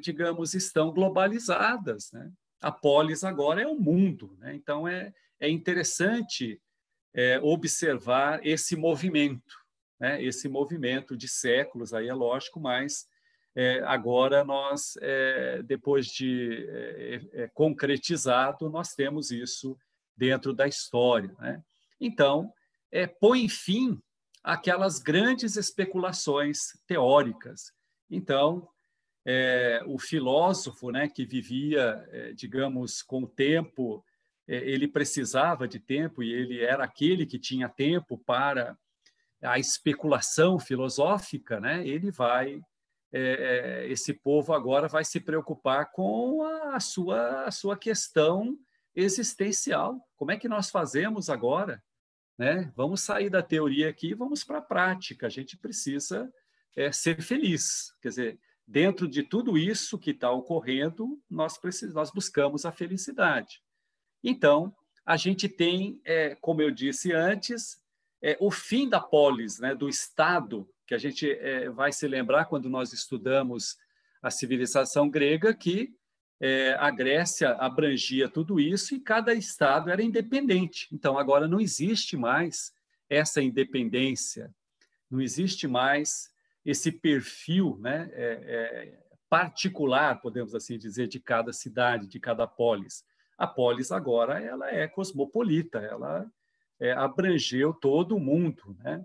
digamos, estão globalizadas, né? A polis agora é o mundo, né? Então, é interessante observar esse movimento, né? Esse movimento de séculos, aí é lógico, mas agora nós, depois de concretizado, nós temos isso dentro da história, né? Então, põe fim àquelas grandes especulações teóricas. Então, o filósofo, né, que vivia, digamos, com o tempo, ele precisava de tempo e ele era aquele que tinha tempo para a especulação filosófica, né? Esse povo agora vai se preocupar com a sua questão existencial. Como é que nós fazemos agora, né? Vamos sair da teoria aqui e vamos para a prática. A gente precisa ser feliz. Quer dizer, dentro de tudo isso que está ocorrendo, nós buscamos a felicidade. Então, a gente tem, como eu disse antes, o fim da polis, né, do Estado, que a gente vai se lembrar quando nós estudamos a civilização grega, que a Grécia abrangia tudo isso e cada Estado era independente. Então, agora não existe mais essa independência, não existe mais esse perfil, né, particular, podemos assim dizer, de cada cidade, de cada polis. A polis agora ela é cosmopolita, ela abrangeu todo o mundo, né?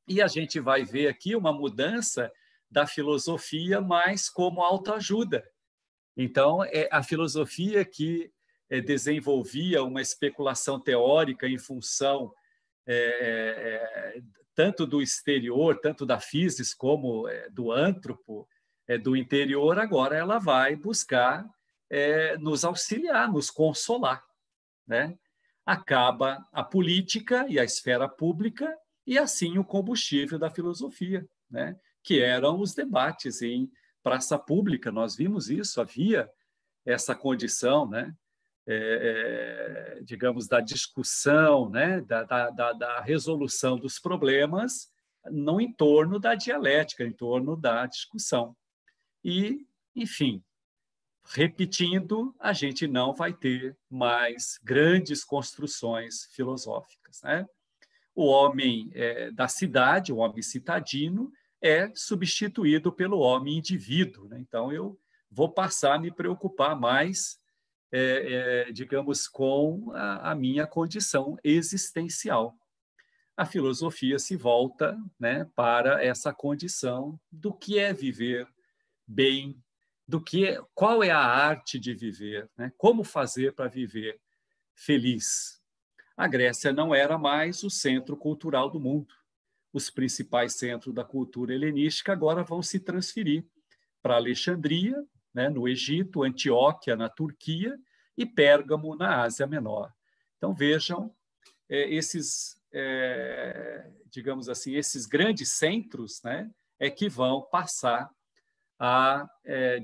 E a gente vai ver aqui uma mudança da filosofia mais como autoajuda. Então, a filosofia que desenvolvia uma especulação teórica em função tanto do exterior, tanto da physis como do antropo, do interior, agora ela vai buscar nos auxiliar, nos consolar, né? Acaba a política e a esfera pública e assim o combustível da filosofia, né? Que eram os debates em praça pública. Nós vimos isso, havia essa condição, né? Digamos, da discussão, né? da resolução dos problemas no entorno da dialética, em torno da discussão. E, enfim, repetindo, a gente não vai ter mais grandes construções filosóficas, né? O homem da cidade, o homem citadino, é substituído pelo homem indivíduo, né? Então, eu vou passar a me preocupar mais, digamos, com a minha condição existencial. A filosofia se volta, né, para essa condição do que é viver bem, qual é a arte de viver, né? Como fazer para viver feliz. A Grécia não era mais o centro cultural do mundo. Os principais centros da cultura helenística agora vão se transferir para Alexandria, né, no Egito, Antioquia, na Turquia, e Pérgamo, na Ásia Menor. Então, vejam, digamos assim, esses grandes centros, né, que vão passar a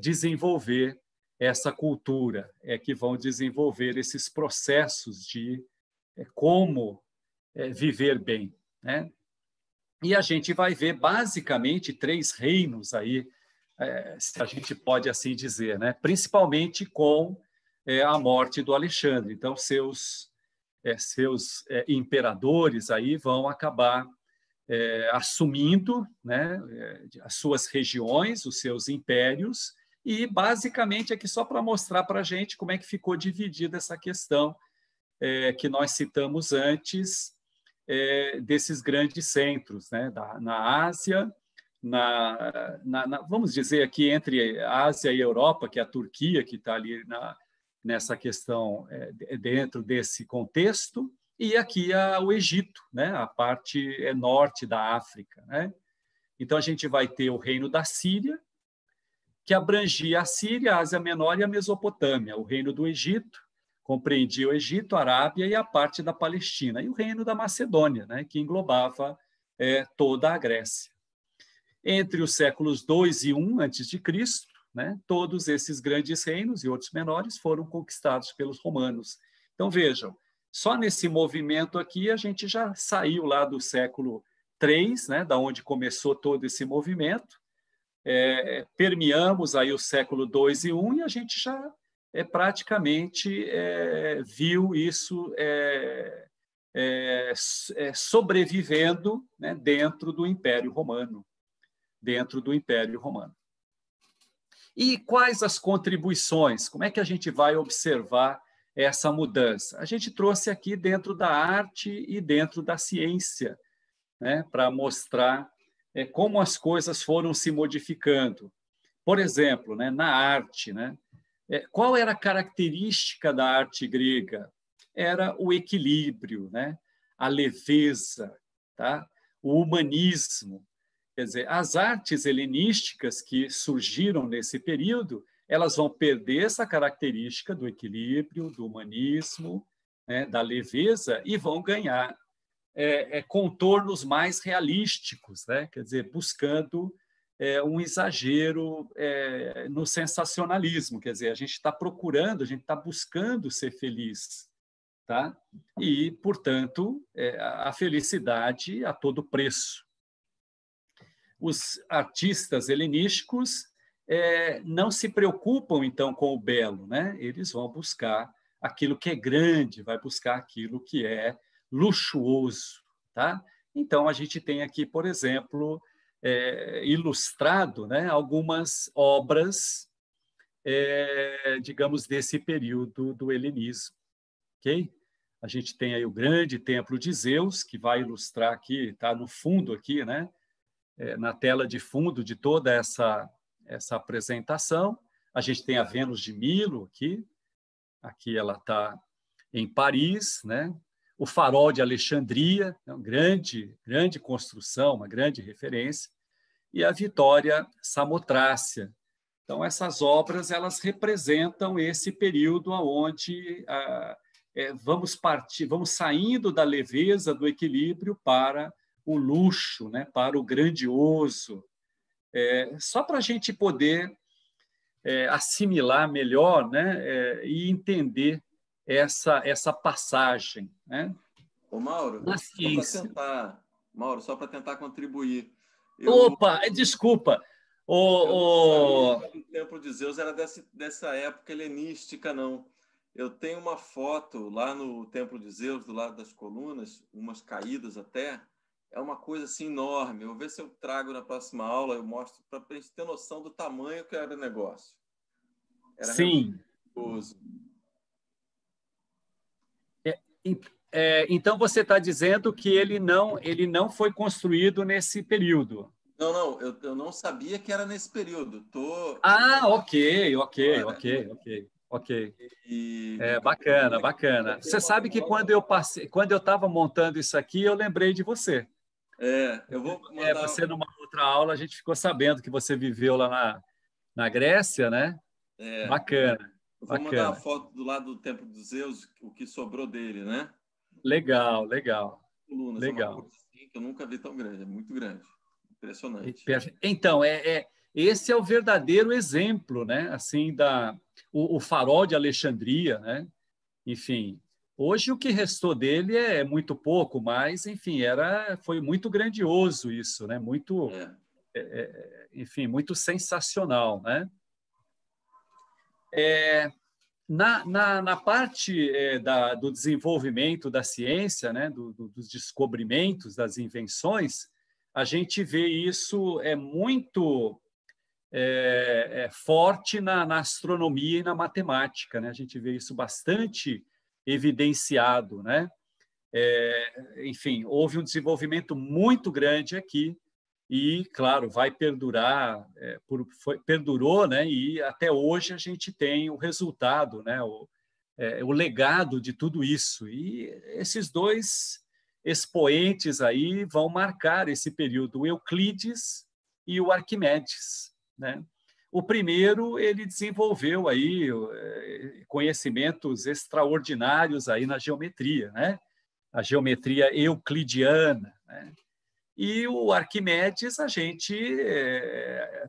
desenvolver essa cultura, que vão desenvolver esses processos de como viver bem, né? E a gente vai ver basicamente 3 reinos aí, se a gente pode assim dizer, né? Principalmente com a morte do Alexandre. Então, seus imperadores aí vão acabar assumindo, né, as suas regiões, os seus impérios, e basicamente aqui só para mostrar para a gente como é que ficou dividida essa questão que nós citamos antes, desses grandes centros, né, na Ásia, vamos dizer aqui entre a Ásia e a Europa, que é a Turquia, que está ali nessa questão, dentro desse contexto, e aqui o Egito, né, a parte norte da África, né? Então, a gente vai ter o reino da Síria, que abrangia a Síria, a Ásia Menor e a Mesopotâmia. O reino do Egito compreendia o Egito, a Arábia e a parte da Palestina. E o reino da Macedônia, né, que englobava toda a Grécia. Entre os séculos 2 e 1 a.C., né, todos esses grandes reinos e outros menores foram conquistados pelos romanos. Então, vejam, só nesse movimento aqui a gente já saiu lá do século 3, né, da onde começou todo esse movimento, permeamos aí o século 2 e 1 e a gente já praticamente viu isso sobrevivendo, né, dentro do Império Romano. E quais as contribuições? Como é que a gente vai observar essa mudança? A gente trouxe aqui dentro da arte e dentro da ciência, né, para mostrar como as coisas foram se modificando. Por exemplo, né, na arte, né, qual era a característica da arte grega? Era o equilíbrio, né, a leveza, tá? O humanismo. Quer dizer, as artes helenísticas que surgiram nesse período, elas vão perder essa característica do equilíbrio, do humanismo, né, da leveza, e vão ganhar contornos mais realísticos, né? Quer dizer, buscando um exagero no sensacionalismo. Quer dizer, a gente está procurando, a gente está buscando ser feliz, tá? E, portanto, a felicidade a todo preço. Os artistas helenísticos não se preocupam, então, com o belo, né? Eles vão buscar aquilo que é grande, vai buscar aquilo que é luxuoso, tá? Então, a gente tem aqui, por exemplo, ilustrado, né, algumas obras, digamos, desse período do helenismo, ok? A gente tem aí o grande templo de Zeus, que vai ilustrar aqui, está no fundo aqui, né? Na tela de fundo de toda essa apresentação. A gente tem a Vênus de Milo aqui ela está em Paris, né? O Farol de Alexandria, uma grande construção, uma grande referência, e a Vitória Samotrácia. Então, essas obras elas representam esse período onde vamos saindo da leveza, do equilíbrio para o luxo, né, para o grandioso. Só para a gente poder assimilar melhor, né, e entender essa passagem, né? Ô, Mauro, Na ciência. Só para tentar contribuir. Opa, desculpa. Eu não sabia que o Templo de Zeus era dessa época helenística, não. Eu tenho uma foto lá no Templo de Zeus, do lado das colunas, umas caídas até. É uma coisa assim enorme. Eu vou ver se eu trago na próxima aula, eu mostro para a gente ter noção do tamanho que era o negócio. Era sim. Então, você está dizendo que ele não foi construído nesse período? Não, eu não sabia que era nesse período. Ok. Bacana. Você sabe que quando eu estava montando isso aqui, eu lembrei de você. Eu vou mandar... Você, numa outra aula, a gente ficou sabendo que você viveu lá na Grécia, né? Bacana. Eu vou mandar uma foto do lado do Templo dos Zeus, o que sobrou dele, né? Legal, legal. Colunas, legal. É uma coisa que eu nunca vi tão grande, é muito grande. Impressionante. Então, esse é o verdadeiro exemplo, né? Assim, o farol de Alexandria, né? Enfim, hoje o que restou dele é muito pouco, mas, enfim, foi muito grandioso isso, né? Muito, enfim, muito sensacional, né? Na parte do desenvolvimento da ciência, né? Dos descobrimentos, das invenções, a gente vê isso muito forte na astronomia e na matemática, né? A gente vê isso bastante evidenciado, né? Enfim, houve um desenvolvimento muito grande aqui e, claro, vai perdurar, perdurou, né? E até hoje a gente tem o resultado, né? O legado de tudo isso. E esses dois expoentes aí vão marcar esse período, o Euclides e o Arquimedes, né? O primeiro, ele desenvolveu aí conhecimentos extraordinários aí na geometria, né? A geometria euclidiana, né? E o Arquimedes, a gente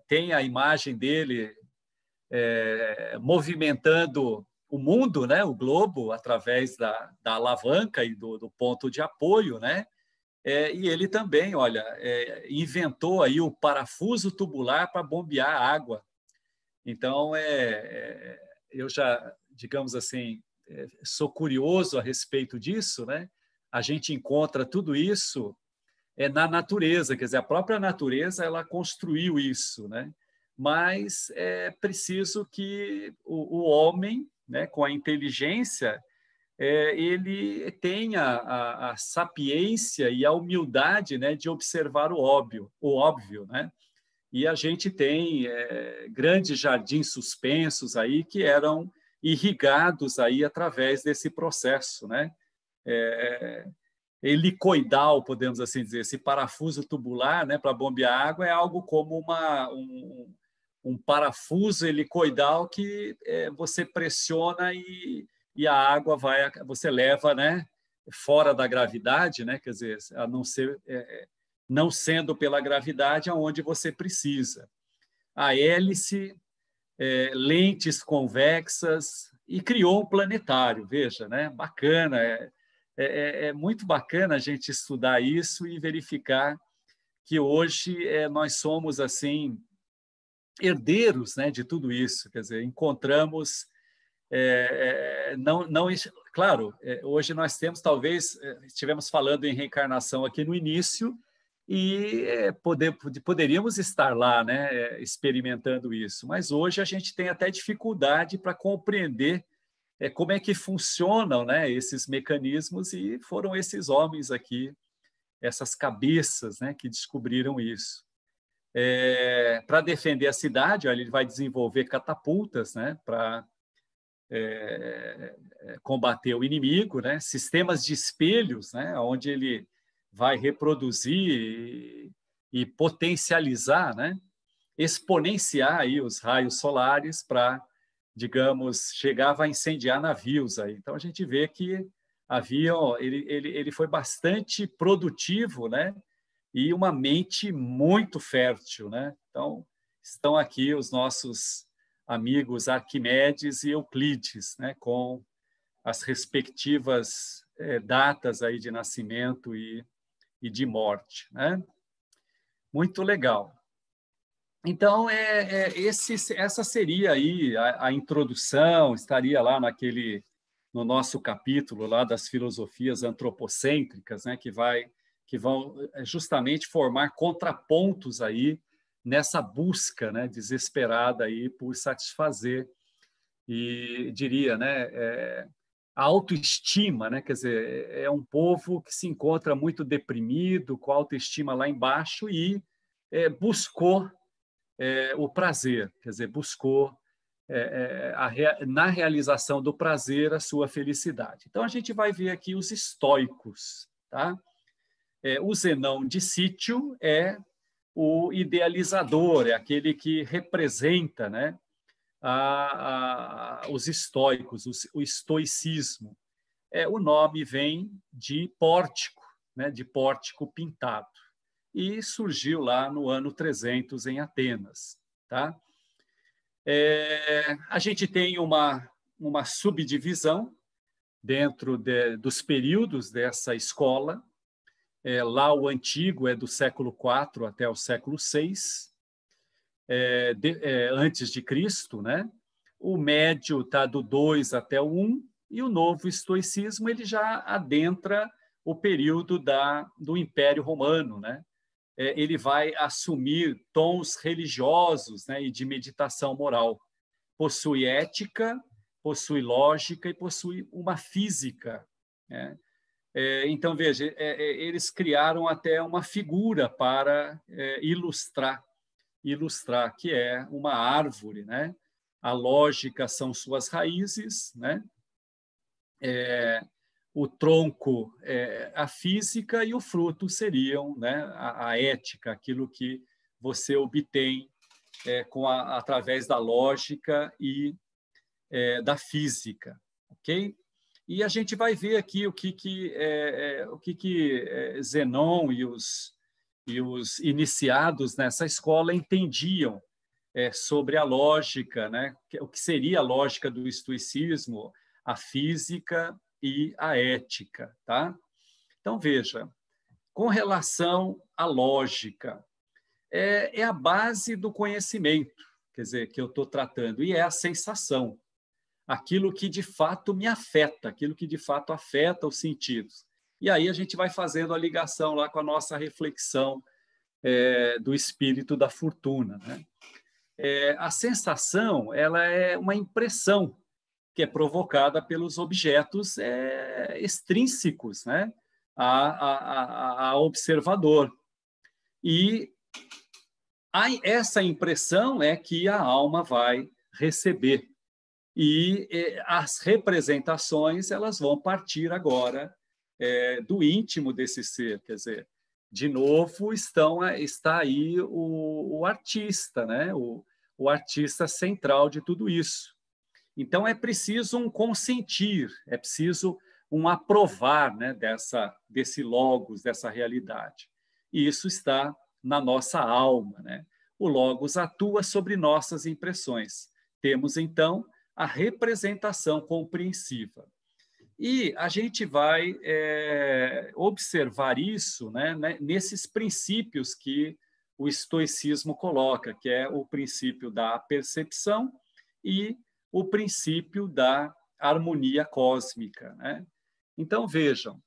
tem a imagem dele movimentando o mundo, né? O globo, através da alavanca e do ponto de apoio, né? E ele também, olha, inventou aí o parafuso tubular para bombear a água. Então, eu já, digamos assim, sou curioso a respeito disso, né? A gente encontra tudo isso na natureza, quer dizer, a própria natureza ela construiu isso, né? Mas é preciso que o homem, né, com a inteligência, ele tenha a sapiência e a humildade, né, de observar o óbvio, né? E a gente tem grandes jardins suspensos aí que eram irrigados aí através desse processo, né? Helicoidal, podemos assim dizer, esse parafuso tubular, né, para bombear água é algo como um parafuso helicoidal que você pressiona e a água você leva, né, fora da gravidade, né, quer dizer, a não ser não sendo pela gravidade aonde você precisa. A hélice, lentes convexas e criou um planetário, veja, né? Bacana, é muito bacana a gente estudar isso e verificar que hoje nós somos assim herdeiros, né, de tudo isso, quer dizer, encontramos não, claro, hoje nós temos, talvez, estivemos falando em reencarnação aqui no início, e poderíamos estar lá, né, experimentando isso, mas hoje a gente tem até dificuldade para compreender como é que funcionam, né, esses mecanismos, e foram esses homens aqui, essas cabeças, né, que descobriram isso. Para defender a cidade, olha, ele vai desenvolver catapultas, né, para combater o inimigo, né? Sistemas de espelhos, né? Onde ele vai reproduzir e potencializar, né? Exponenciar aí os raios solares para, digamos, chegava a incendiar navios aí. Então a gente vê que ele foi bastante produtivo, né? E uma mente muito fértil, né? Então estão aqui os nossos amigos Arquimedes e Euclides, né, com as respectivas datas aí de nascimento e de morte, né? Muito legal. Então, essa seria aí a introdução, estaria lá no nosso capítulo lá das filosofias antropocêntricas, né, que vão justamente formar contrapontos aí nessa busca, né, desesperada aí por satisfazer, e diria, né, a autoestima, né, quer dizer, é um povo que se encontra muito deprimido, com a autoestima lá embaixo, e buscou o prazer, quer dizer, buscou na realização do prazer a sua felicidade. Então a gente vai ver aqui os estoicos, tá? O Zenão de Sítio é o idealizador, é aquele que representa, né, os estoicos, o estoicismo. O nome vem de pórtico, né, de pórtico pintado, e surgiu lá no ano 300 em Atenas. Tá? A gente tem uma subdivisão dentro dos períodos dessa escola. Lá o antigo é do século IV até o século VI, antes de Cristo, né? O médio está do 2 até o 1, e o novo estoicismo ele já adentra o período do Império Romano, né? Ele vai assumir tons religiosos, né, e de meditação moral. Possui ética, possui lógica e possui uma física, né? Então, veja, eles criaram até uma figura para ilustrar, que é uma árvore, né? A lógica são suas raízes, né? O tronco a física e o fruto seriam, né, a ética, aquilo que você obtém através da lógica e da física, ok? E a gente vai ver aqui o que Zenon e os iniciados nessa escola entendiam sobre a lógica, né? O que seria a lógica do estoicismo, a física e a ética, tá? Então, veja, com relação à lógica, é a base do conhecimento, quer dizer, que eu estou tratando, e é a sensação, aquilo que de fato me afeta, aquilo que de fato afeta os sentidos. E aí a gente vai fazendo a ligação lá com a nossa reflexão do espírito da fortuna, né? A sensação, ela é uma impressão que é provocada pelos objetos extrínsecos, né, a observador. E essa impressão é que a alma vai receber. E as representações elas vão partir agora do íntimo desse ser. Quer dizer, de novo está aí o artista, né, o artista central de tudo isso. Então, é preciso um consentir, é preciso um aprovar, né, desse logos, dessa realidade. E isso está na nossa alma, né? O logos atua sobre nossas impressões. Temos, então, a representação compreensiva. E a gente vai observar isso, né, nesses princípios que o estoicismo coloca, que é o princípio da percepção e o princípio da harmonia cósmica, né? Então, vejam,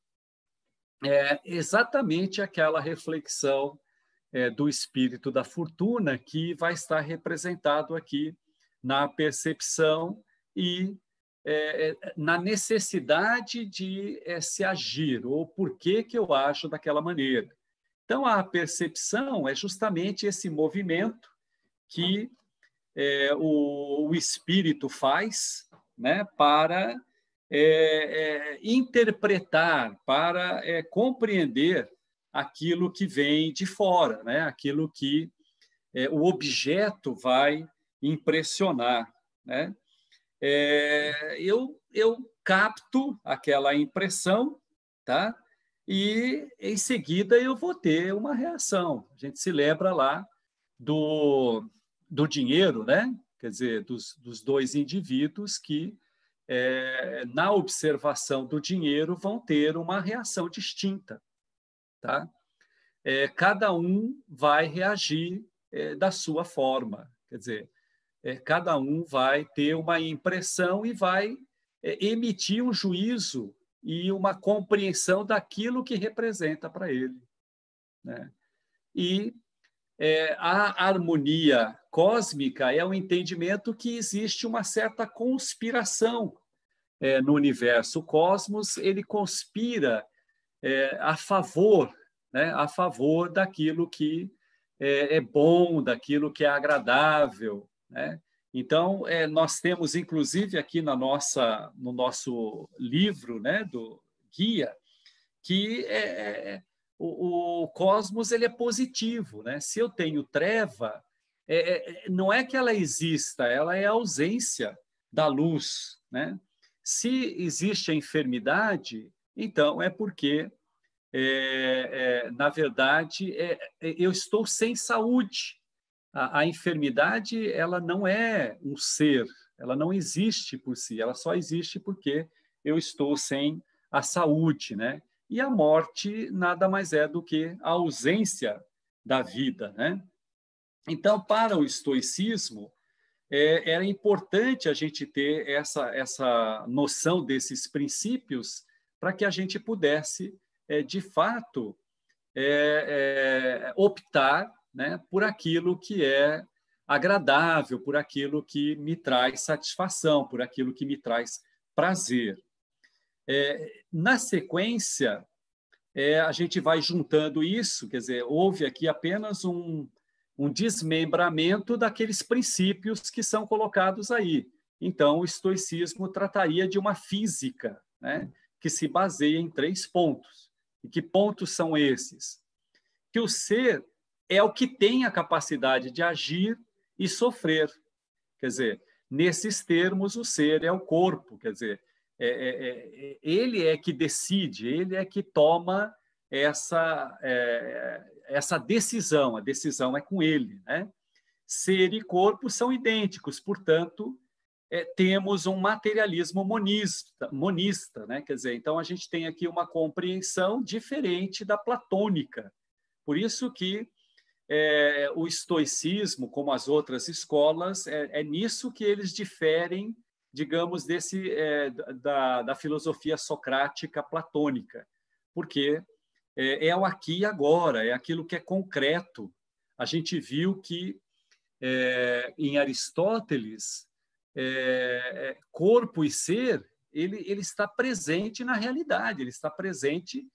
exatamente aquela reflexão do espírito da fortuna que vai estar representado aqui na percepção e na necessidade de se agir, ou por que eu ajo daquela maneira. Então, a percepção é justamente esse movimento que o espírito faz, né, para interpretar, para compreender aquilo que vem de fora, né, aquilo que o objeto vai impressionar, né? Eu capto aquela impressão, tá? E em seguida eu vou ter uma reação. A gente se lembra lá do dinheiro, né? Quer dizer, dos dois indivíduos que, na observação do dinheiro, vão ter uma reação distinta. Tá? Cada um vai reagir da sua forma. Quer dizer, cada um vai ter uma impressão e vai emitir um juízo e uma compreensão daquilo que representa para ele, né? E a harmonia cósmica é o entendimento que existe uma certa conspiração no universo. O cosmos ele conspira a favor, né, a favor daquilo que é bom, daquilo que é agradável, né? Então, nós temos, inclusive, aqui no nosso livro, né, do guia, que o cosmos ele é positivo, né? Se eu tenho treva, não é que ela exista, ela é a ausência da luz, né? Se existe a enfermidade, então é porque, na verdade, eu estou sem saúde. A enfermidade, ela não é um ser, ela não existe por si, ela só existe porque eu estou sem a saúde, né? E a morte nada mais é do que a ausência da vida, né? Então, para o estoicismo, era importante a gente ter essa noção desses princípios para que a gente pudesse, de fato, optar, né, por aquilo que é agradável, por aquilo que me traz satisfação, por aquilo que me traz prazer. Na sequência, a gente vai juntando isso, quer dizer, houve aqui apenas um desmembramento daqueles princípios que são colocados aí. Então, o estoicismo trataria de uma física, né, que se baseia em 3 pontos. E que pontos são esses? Que o ser é o que tem a capacidade de agir e sofrer. Quer dizer, nesses termos, o ser é o corpo, quer dizer, ele é que decide, ele é que toma essa decisão, a decisão é com ele, né? Ser e corpo são idênticos, portanto, temos um materialismo monista, né? Quer dizer, então a gente tem aqui uma compreensão diferente da platônica. Por isso que o estoicismo, como as outras escolas, é nisso que eles diferem, digamos, da filosofia socrática platônica, porque é o aqui e agora, é aquilo que é concreto. A gente viu que, em Aristóteles, corpo e ser, ele está presente na realidade, ele está presente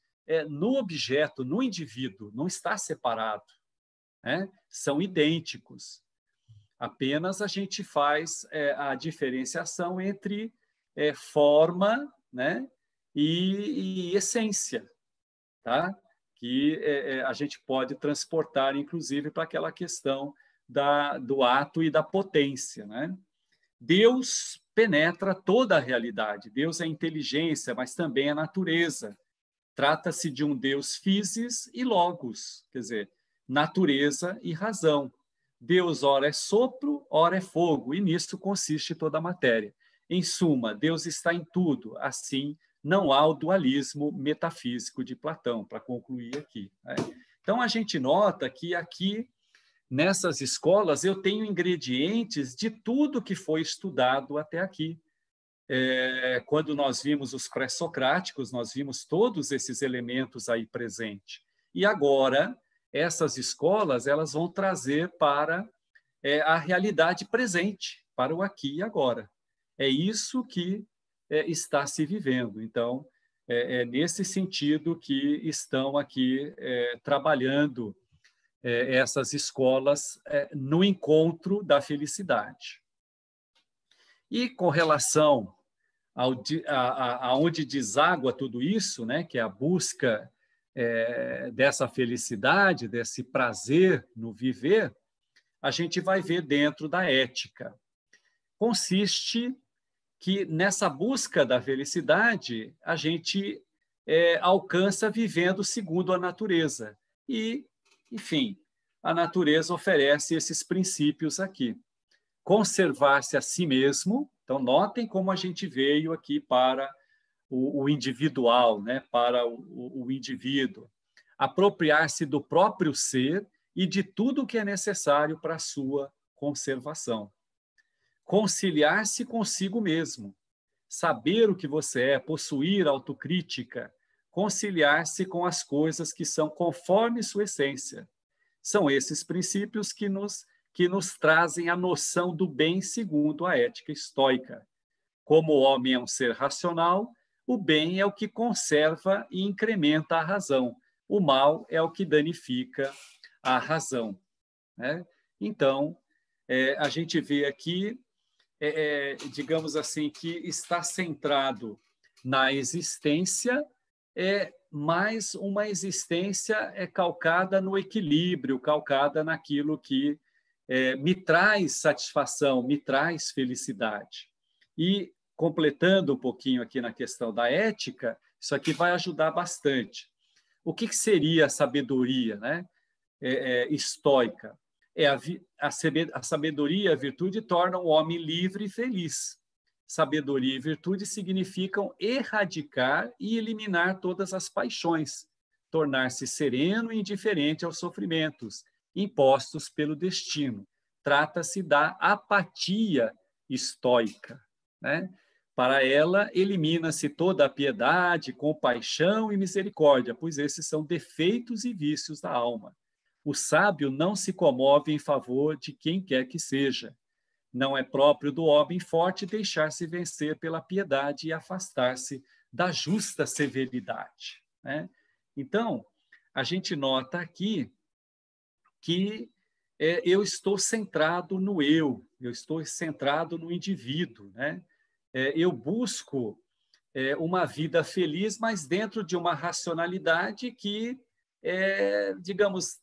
no objeto, no indivíduo, não está separado, né? São idênticos. Apenas a gente faz a diferenciação entre forma, né, e essência, tá? Que a gente pode transportar, inclusive, para aquela questão do ato e da potência, né? Deus penetra toda a realidade. Deus é inteligência, mas também é natureza. Trata-se de um Deus physis e logos, quer dizer, natureza e razão. Deus, ora é sopro, ora é fogo, e nisso consiste toda a matéria. Em suma, Deus está em tudo, assim não há o dualismo metafísico de Platão, para concluir aqui, né? Então, a gente nota que aqui, nessas escolas, eu tenho ingredientes de tudo que foi estudado até aqui. Quando nós vimos os pré-socráticos, nós vimos todos esses elementos aí presentes. E agora, essas escolas, elas vão trazer para a realidade presente, para o aqui e agora. É isso que está se vivendo. Então, é nesse sentido que estão aqui trabalhando essas escolas no encontro da felicidade. E com relação aonde deságua tudo isso, né, que é a busca dessa felicidade, desse prazer no viver, a gente vai ver dentro da ética. Consiste que nessa busca da felicidade a gente alcança vivendo segundo a natureza. E, enfim, a natureza oferece esses princípios aqui. Conservar-se a si mesmo. Então, notem como a gente veio aqui para o individual, né? Para o indivíduo. Apropriar-se do próprio ser e de tudo que é necessário para a sua conservação. Conciliar-se consigo mesmo. Saber o que você é, possuir autocrítica, conciliar-se com as coisas que são conforme sua essência. São esses princípios que nos trazem a noção do bem segundo a ética estoica. Como o homem é um ser racional, o bem é o que conserva e incrementa a razão. O mal é o que danifica a razão, né? Então, a gente vê aqui, digamos assim, que está centrado na existência, mas uma existência calcada no equilíbrio, calcada naquilo que me traz satisfação, me traz felicidade. E, completando um pouquinho aqui na questão da ética, isso aqui vai ajudar bastante. O que seria a sabedoria, né? Estoica? A sabedoria e a virtude tornam o homem livre e feliz. Sabedoria e virtude significam erradicar e eliminar todas as paixões, tornar-se sereno e indiferente aos sofrimentos impostos pelo destino. Trata-se da apatia estoica, né? Para ela, elimina-se toda a piedade, compaixão e misericórdia, pois esses são defeitos e vícios da alma. O sábio não se comove em favor de quem quer que seja. Não é próprio do homem forte deixar-se vencer pela piedade e afastar-se da justa severidade, né? Então, a gente nota aqui que eu estou centrado no eu estou centrado no indivíduo, né? Eu busco uma vida feliz, mas dentro de uma racionalidade que, digamos,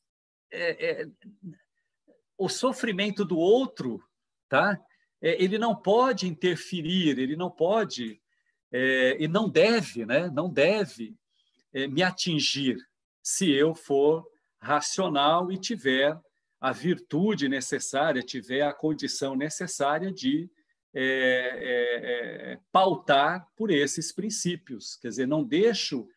o sofrimento do outro, tá? Ele não pode interferir, ele não pode e não deve, né? Não deve me atingir se eu for racional e tiver a virtude necessária, tiver a condição necessária de pautar por esses princípios. Quer dizer, não deixo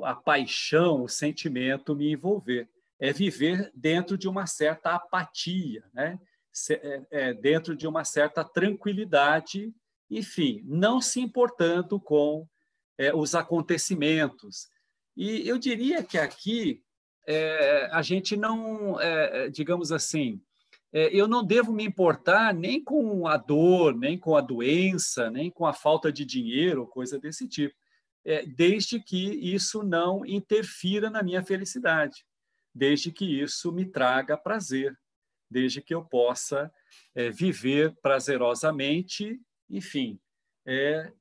a paixão, o sentimento me envolver. É viver dentro de uma certa apatia, né? Dentro de uma certa tranquilidade, enfim, não se importando com os acontecimentos. E eu diria que aqui a gente não, digamos assim, eu não devo me importar nem com a dor, nem com a doença, nem com a falta de dinheiro, coisa desse tipo, desde que isso não interfira na minha felicidade, desde que isso me traga prazer, desde que eu possa viver prazerosamente, enfim,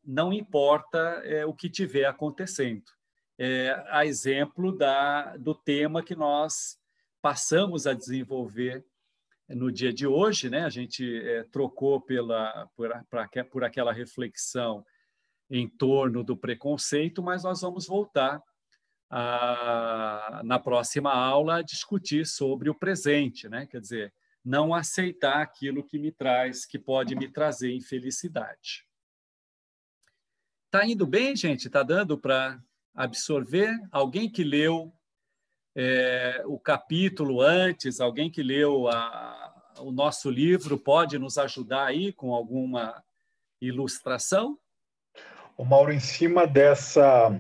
não importa o que estiver acontecendo. A exemplo do tema que nós passamos a desenvolver no dia de hoje, né? A gente trocou por aquela reflexão em torno do preconceito, mas nós vamos voltar na próxima aula a discutir sobre o presente, né? Quer dizer, não aceitar aquilo que pode me trazer infelicidade. Tá indo bem, gente? Tá dando para absorver? Alguém que leu o capítulo antes, alguém que leu o nosso livro, pode nos ajudar aí com alguma ilustração? O Mauro, em cima dessa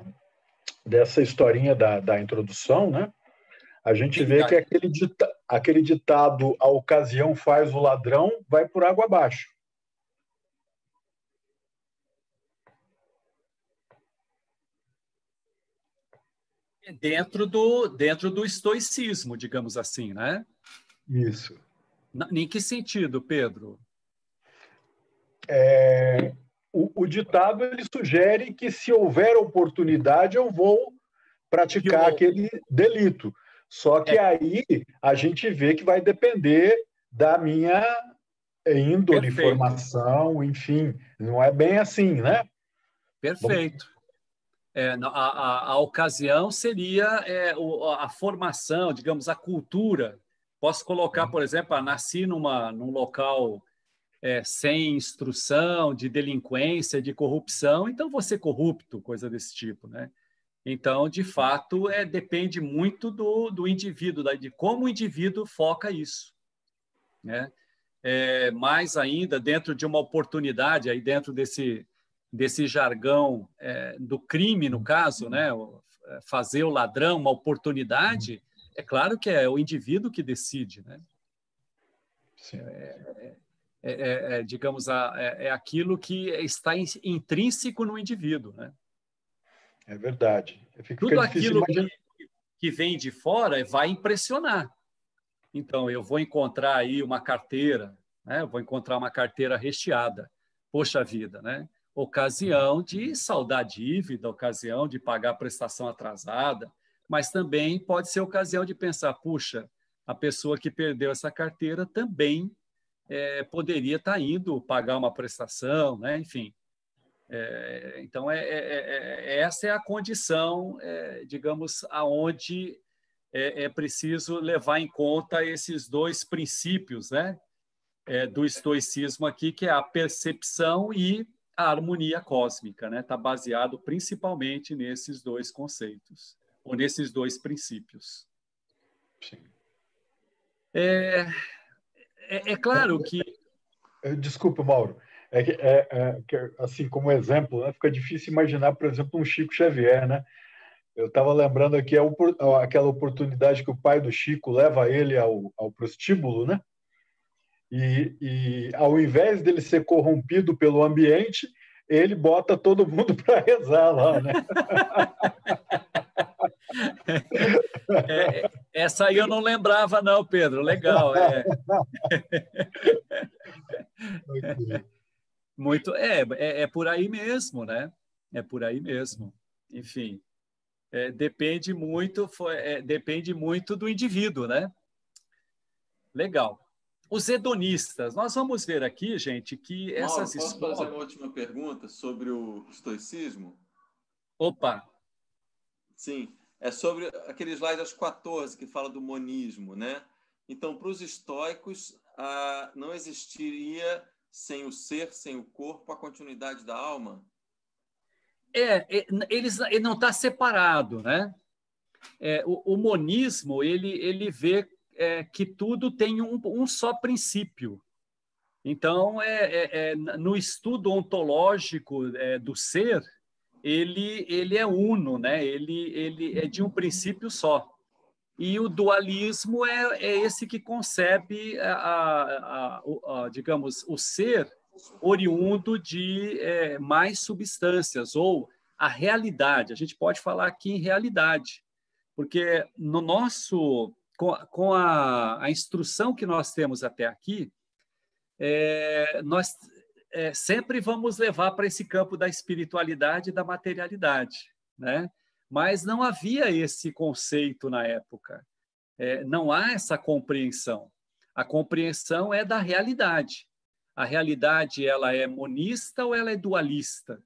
historinha da introdução, né? A gente vê que aquele ditado, a ocasião faz o ladrão, vai por água abaixo. Dentro do estoicismo, digamos assim, né? Isso. Em que sentido, Pedro? O ditado ele sugere que se houver oportunidade eu vou praticar aquele delito. Só que aí a gente vê que vai depender da minha índole, formação, enfim. Não é bem assim, né? Perfeito. A ocasião seria a formação, digamos, a cultura. Posso colocar, por exemplo, nasci num local sem instrução, de delinquência, de corrupção, então vou ser corrupto, coisa desse tipo, né? Então, de fato, depende muito do indivíduo, de como o indivíduo foca isso, né? Mais ainda, dentro de uma oportunidade, aí dentro desse jargão do crime, no caso, né? Fazer o ladrão uma oportunidade, é claro que é o indivíduo que decide, né? Sim. Digamos, aquilo que está intrínseco no indivíduo, né? É verdade. Tudo aquilo que vem de fora vai impressionar. Então, eu vou encontrar aí uma carteira, né? Eu vou encontrar uma carteira recheada. Poxa vida, né? Ocasião de saldar dívida, ocasião de pagar prestação atrasada, mas também pode ser ocasião de pensar, puxa, a pessoa que perdeu essa carteira também poderia estar indo pagar uma prestação, né? Enfim. Então, essa é a condição, digamos, aonde é preciso levar em conta esses dois princípios, né? Do estoicismo aqui, que é a percepção e a harmonia cósmica, né? Está baseado principalmente nesses dois conceitos, ou nesses dois princípios. Sim. É claro que... Desculpa, Mauro. Assim, como exemplo, né, fica difícil imaginar, por exemplo, um Chico Xavier, né? Eu estava lembrando aqui aquela oportunidade que o pai do Chico leva ele ao prostíbulo, né? E ao invés dele ser corrompido pelo ambiente, ele bota todo mundo para rezar lá, né? Essa aí eu não lembrava, não, Pedro. Legal. Okay. Muito, é por aí mesmo, né? É por aí mesmo. Enfim, depende muito do indivíduo, né? Legal. Os hedonistas. Nós vamos ver aqui, gente, que essas Mauro, posso fazer uma última pergunta sobre o estoicismo? Opa! Sim, é sobre aquele slide aos 14 que fala do monismo, né? Então, para os estoicos, não existiria sem o ser, sem o corpo, a continuidade da alma? Ele não está separado, né? O monismo, ele vê que tudo tem um só princípio. Então, no estudo ontológico do ser, ele é uno, né? Ele é de um princípio só. E o dualismo é esse que concebe, digamos, o ser oriundo de mais substâncias, ou a realidade. A gente pode falar aqui em realidade, porque no nosso, com a instrução que nós temos até aqui, nós sempre vamos levar para esse campo da espiritualidade e da materialidade, né? Mas não havia esse conceito na época. Não há essa compreensão. A compreensão é da realidade. A realidade, ela é monista ou ela é dualista?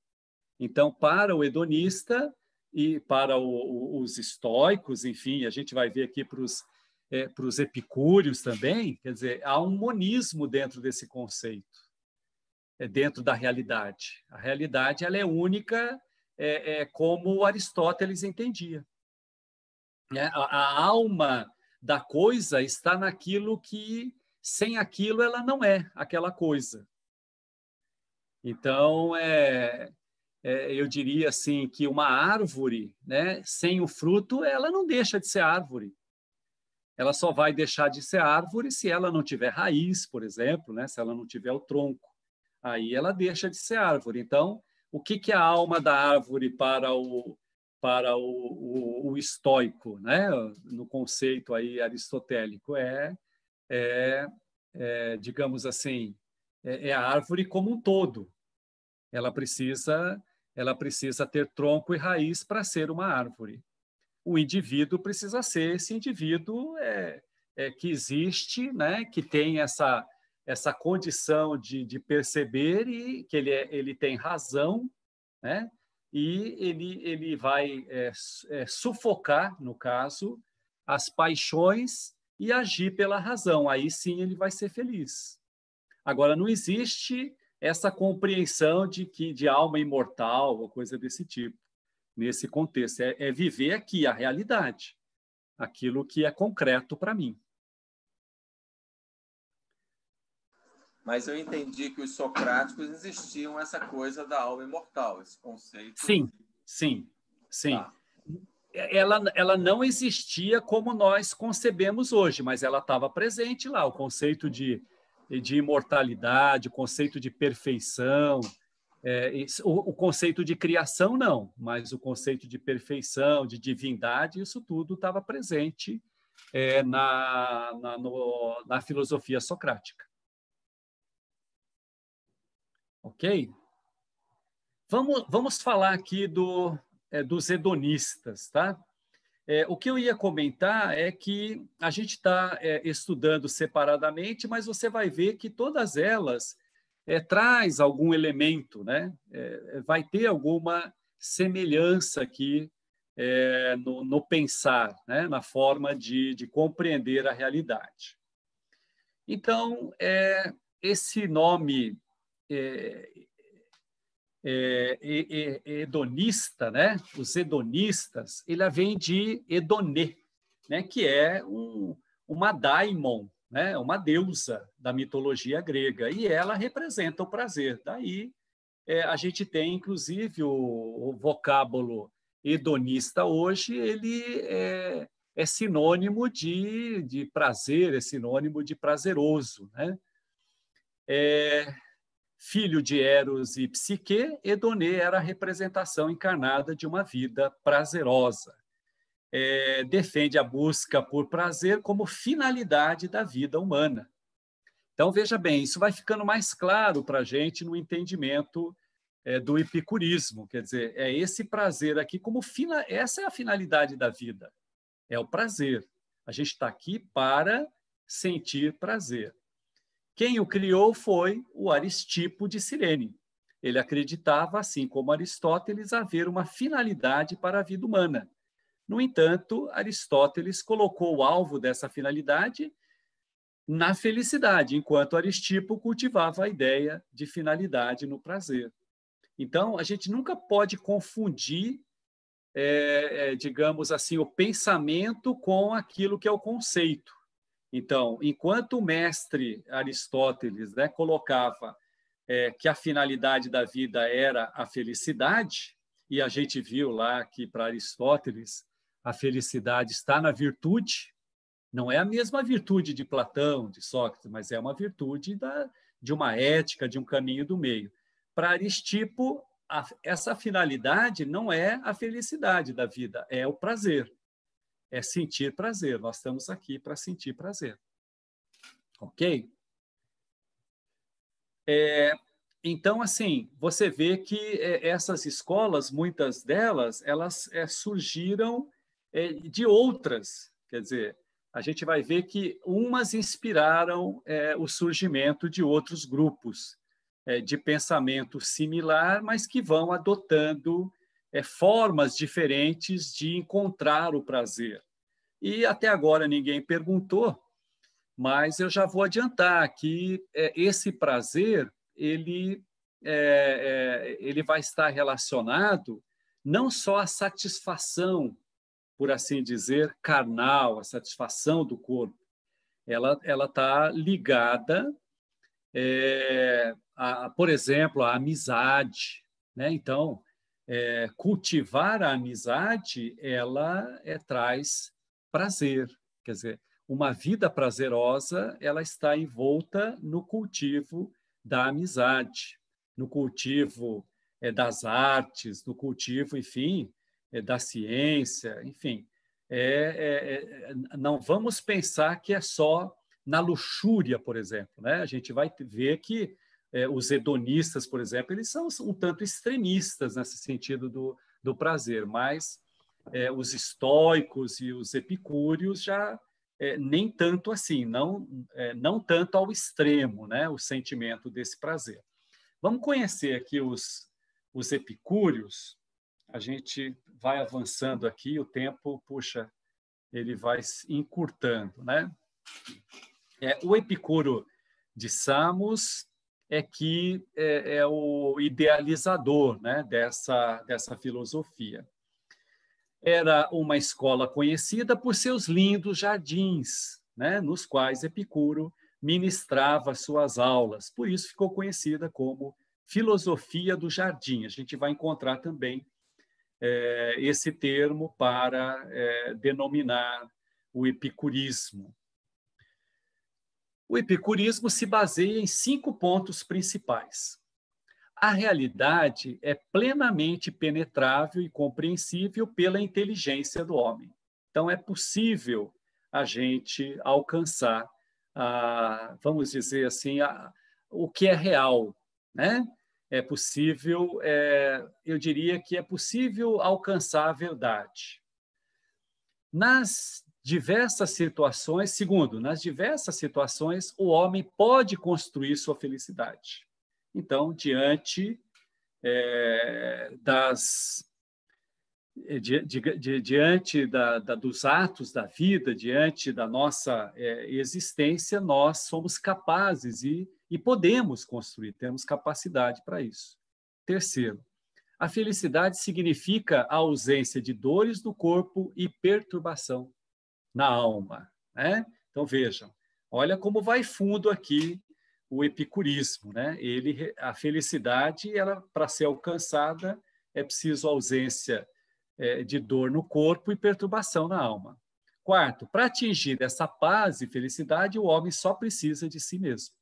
Então, para o hedonista e para os estoicos, enfim, a gente vai ver aqui para os epicúreos também, quer dizer, há um monismo dentro desse conceito, dentro da realidade. A realidade, ela é única, como Aristóteles entendia. A alma da coisa está naquilo que, sem aquilo, ela não é aquela coisa. Então, eu diria assim que uma árvore, né, sem o fruto, ela não deixa de ser árvore. Ela só vai deixar de ser árvore se ela não tiver raiz, por exemplo, né, se ela não tiver o tronco. Aí ela deixa de ser árvore. Então, o que é a alma da árvore para o estoico, né? No conceito aí aristotélico, digamos assim, é a árvore como um todo. Ela precisa ter tronco e raiz para ser uma árvore. O indivíduo precisa ser esse indivíduo que existe, né? Que tem essa condição de perceber e que ele tem razão, né? E ele vai sufocar, no caso, as paixões e agir pela razão. Aí sim ele vai ser feliz. Agora, não existe essa compreensão de alma imortal ou coisa desse tipo, nesse contexto. É viver aqui a realidade, aquilo que é concreto para mim. Mas eu entendi que os socráticos existiam essa coisa da alma imortal, esse conceito. Sim. Tá. Ela não existia como nós concebemos hoje, mas ela estava presente lá, o conceito de imortalidade, o conceito de perfeição, o conceito de criação não, mas o conceito de perfeição, de divindade, isso tudo estava presente na filosofia socrática. Ok? Vamos falar aqui dos hedonistas, tá? O que eu ia comentar é que a gente está estudando separadamente, mas você vai ver que todas elas traz algum elemento, né? Vai ter alguma semelhança aqui no pensar, né? Na forma de compreender a realidade. Então, esse nome hedonista, né? Os hedonistas, ele vem de Edonê, né? Que é uma daimon, né? Uma deusa da mitologia grega, e ela representa o prazer. Daí a gente tem, inclusive, o vocábulo hedonista hoje, ele é sinônimo de prazer, é sinônimo de prazeroso, né? Filho de Eros e Psique, Edonê era a representação encarnada de uma vida prazerosa. Defende a busca por prazer como finalidade da vida humana. Então, veja bem, isso vai ficando mais claro para a gente no entendimento do epicurismo. Quer dizer, esse prazer aqui como essa é a finalidade da vida, é o prazer. A gente está aqui para sentir prazer. Quem o criou foi o Aristipo de Cirene. Ele acreditava, assim como Aristóteles, haver uma finalidade para a vida humana. No entanto, Aristóteles colocou o alvo dessa finalidade na felicidade, enquanto Aristipo cultivava a ideia de finalidade no prazer. Então, a gente nunca pode confundir, digamos assim, o pensamento com aquilo que é o conceito. Então, enquanto o mestre Aristóteles, né, colocava que a finalidade da vida era a felicidade, e a gente viu lá que, para Aristóteles, a felicidade está na virtude, não é a mesma virtude de Platão, de Sócrates, mas é uma virtude de uma ética, de um caminho do meio. Para Aristipo, essa finalidade não é a felicidade da vida, é o prazer. É sentir prazer. Nós estamos aqui para sentir prazer. Ok? Então, assim, você vê que essas escolas, muitas delas, elas surgiram de outras. Quer dizer, a gente vai ver que umas inspiraram o surgimento de outros grupos de pensamento similar, mas que vão adotando formas diferentes de encontrar o prazer. E até agora ninguém perguntou, mas eu já vou adiantar que esse prazer ele vai estar relacionado não só à satisfação, por assim dizer, carnal, a satisfação do corpo. Ela está ligada, por exemplo, à amizade, né? Então, cultivar a amizade, ela traz prazer. Quer dizer, uma vida prazerosa, ela está envolta no cultivo da amizade, no cultivo das artes, no cultivo, enfim, da ciência, enfim. Não vamos pensar que é só na luxúria, por exemplo, né? A gente vai ver que os hedonistas, por exemplo, eles são um tanto extremistas nesse sentido do prazer, mas os estoicos e os epicúreos já nem tanto assim, não tanto ao extremo, né? O sentimento desse prazer. Vamos conhecer aqui os epicúreos. A gente vai avançando aqui, o tempo, puxa, ele vai encurtando, né? O Epicuro de Samos que é o idealizador, né, dessa filosofia. Era uma escola conhecida por seus lindos jardins, né, nos quais Epicuro ministrava suas aulas. Por isso ficou conhecida como filosofia do jardim. A gente vai encontrar também esse termo para denominar o epicurismo. O epicurismo se baseia em 5 pontos principais. A realidade é plenamente penetrável e compreensível pela inteligência do homem. Então, é possível a gente alcançar, vamos dizer assim, o que é real, né? É possível, eu diria que é possível alcançar a verdade. nas diversas situações, segundo, nas diversas situações, o homem pode construir sua felicidade. Então, diante diante dos atos da vida, diante da nossa existência, nós somos capazes e podemos construir, temos capacidade para isso. Terceiro, a felicidade significa a ausência de dores do corpo e perturbação na alma, né? Então, vejam, olha como vai fundo aqui o epicurismo, né? A felicidade, para ser alcançada, é preciso ausência de dor no corpo e perturbação na alma. Quarto, para atingir essa paz e felicidade, o homem só precisa de si mesmo.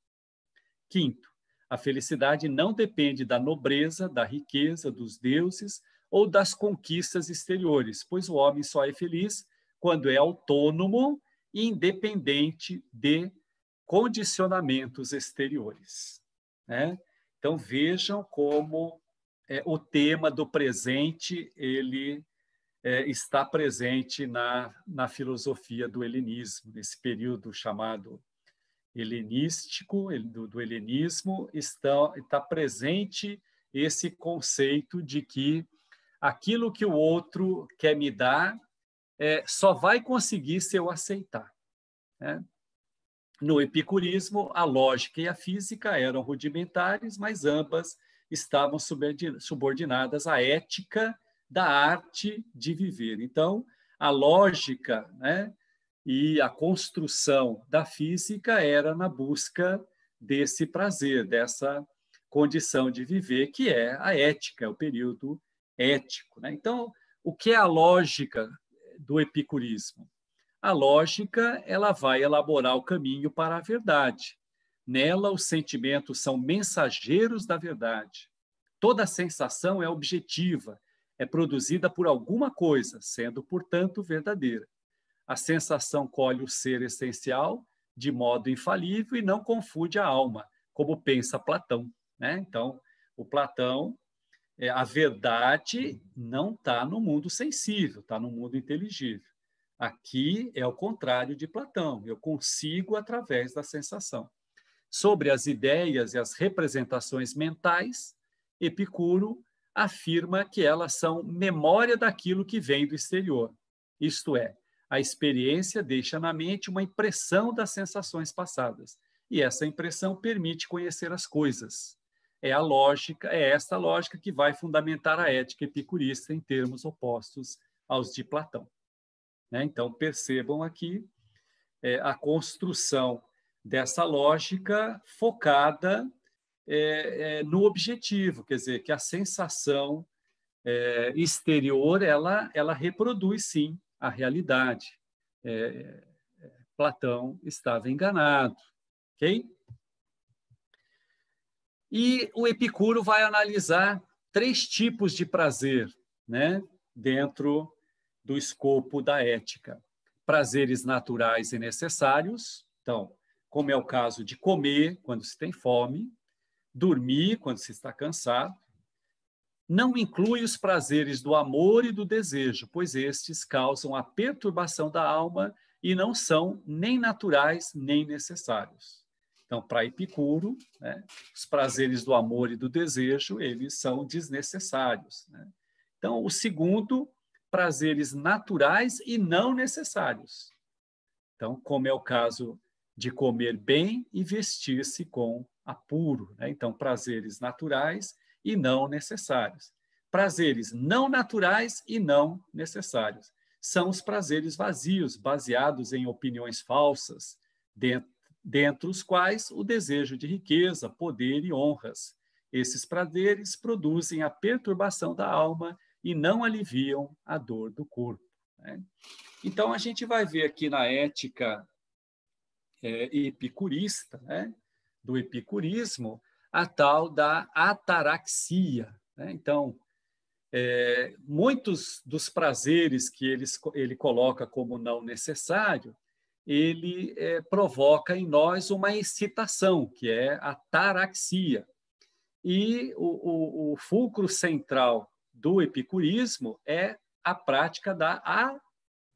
Quinto, a felicidade não depende da nobreza, da riqueza, dos deuses ou das conquistas exteriores, pois o homem só é feliz quando é autônomo e independente de condicionamentos exteriores, né? Então, vejam como o tema do presente ele está presente na filosofia do helenismo, nesse período chamado helenístico, do helenismo, está presente esse conceito de que aquilo que o outro quer me dar só vai conseguir se eu aceitar, né? No epicurismo, a lógica e a física eram rudimentares, mas ambas estavam subordinadas à ética da arte de viver. Então, a lógica, né, e a construção da física era na busca desse prazer, dessa condição de viver, que é a ética, o período ético, né? Então, o que é a lógica do epicurismo? A lógica, ela vai elaborar o caminho para a verdade. Nela, os sentimentos são mensageiros da verdade. Toda sensação é objetiva, é produzida por alguma coisa, sendo, portanto, verdadeira. A sensação colhe o ser essencial de modo infalível e não confunde a alma, como pensa Platão, né? Então, o Platão, a verdade não está no mundo sensível, está no mundo inteligível. Aqui é o contrário de Platão, eu consigo através da sensação. Sobre as ideias e as representações mentais, Epicuro afirma que elas são memória daquilo que vem do exterior. Isto é, a experiência deixa na mente uma impressão das sensações passadas, e essa impressão permite conhecer as coisas. É esta lógica que vai fundamentar a ética epicurista em termos opostos aos de Platão. Então, percebam aqui a construção dessa lógica focada no objetivo, quer dizer, que a sensação exterior, ela reproduz, sim, a realidade. Platão estava enganado, ok? E o Epicuro vai analisar 3 tipos de prazer, né, dentro do escopo da ética. Prazeres naturais e necessários, então, como é o caso de comer quando se tem fome, dormir quando se está cansado. Não inclui os prazeres do amor e do desejo, pois estes causam a perturbação da alma e não são nem naturais nem necessários. Então, para Epicuro, né, os prazeres do amor e do desejo, eles são desnecessários, né? Então, o segundo, prazeres naturais e não necessários. Então, como é o caso de comer bem e vestir-se com apuro, né? Então, prazeres naturais e não necessários. Prazeres não naturais e não necessários. São os prazeres vazios, baseados em opiniões falsas, dentre os quais o desejo de riqueza, poder e honras. Esses prazeres produzem a perturbação da alma e não aliviam a dor do corpo, né? Então, a gente vai ver aqui na ética epicurista, né, do epicurismo, a tal da ataraxia, né? Então, muitos dos prazeres que ele coloca como não necessário, ele provoca em nós uma excitação, que é a ataraxia. E o fulcro central do epicurismo é a prática da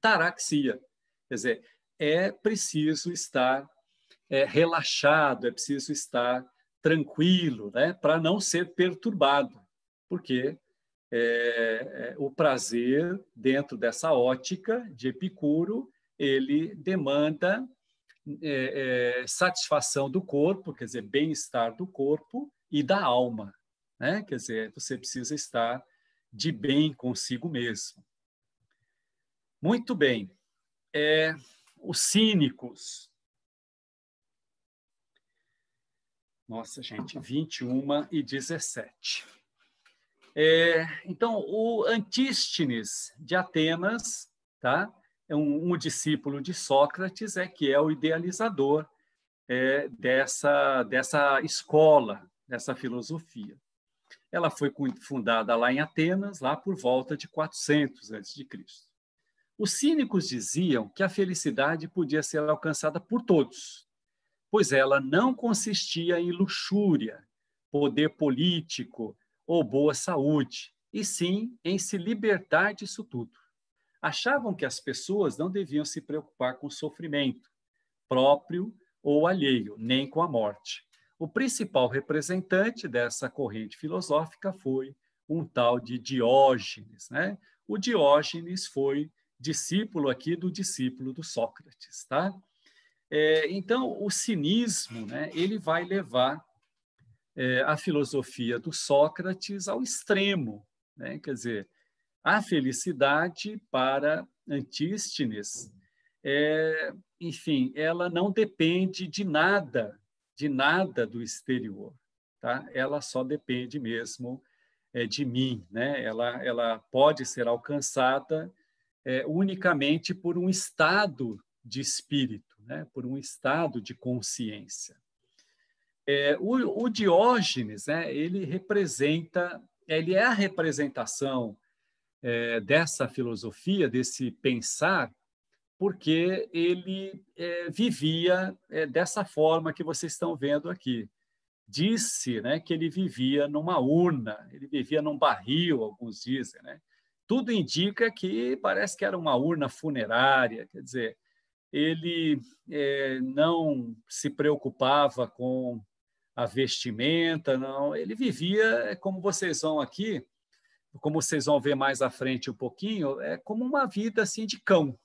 ataraxia. Quer dizer, é preciso estar relaxado, é preciso estar tranquilo, né, para não ser perturbado, porque o prazer, dentro dessa ótica de Epicuro, ele demanda satisfação do corpo, quer dizer, bem-estar do corpo e da alma, né? Quer dizer, você precisa estar de bem consigo mesmo. Muito bem. Os cínicos. Nossa, gente, 21:17. Então, o Antístenes de Atenas, tá? É um discípulo de Sócrates, que é o idealizador dessa escola, dessa filosofia. Ela foi fundada lá em Atenas, lá por volta de 400 a.C. Os cínicos diziam que a felicidade podia ser alcançada por todos, pois ela não consistia em luxúria, poder político ou boa saúde, e sim em se libertar disso tudo. Achavam que as pessoas não deviam se preocupar com o sofrimento próprio ou alheio, nem com a morte. O principal representante dessa corrente filosófica foi um tal de Diógenes, né? O Diógenes foi discípulo aqui do discípulo do Sócrates, tá? Então, o cinismo, né, ele vai levar a filosofia do Sócrates ao extremo, né? Quer dizer, a felicidade para Antístenes, enfim, ela não depende de nada do exterior, tá? Ela só depende mesmo de mim, né? Ela pode ser alcançada unicamente por um estado de espírito, né? Por um estado de consciência. O Diógenes, né? Ele é a representação dessa filosofia, desse pensar, porque ele vivia dessa forma que vocês estão vendo aqui. Disse, né, que ele vivia numa urna, ele vivia num barril, alguns dizem, né? Tudo indica que parece que era uma urna funerária, quer dizer, ele não se preocupava com a vestimenta, não, ele vivia como vocês vão aqui, como vocês vão ver mais à frente um pouquinho, como uma vida assim de cão.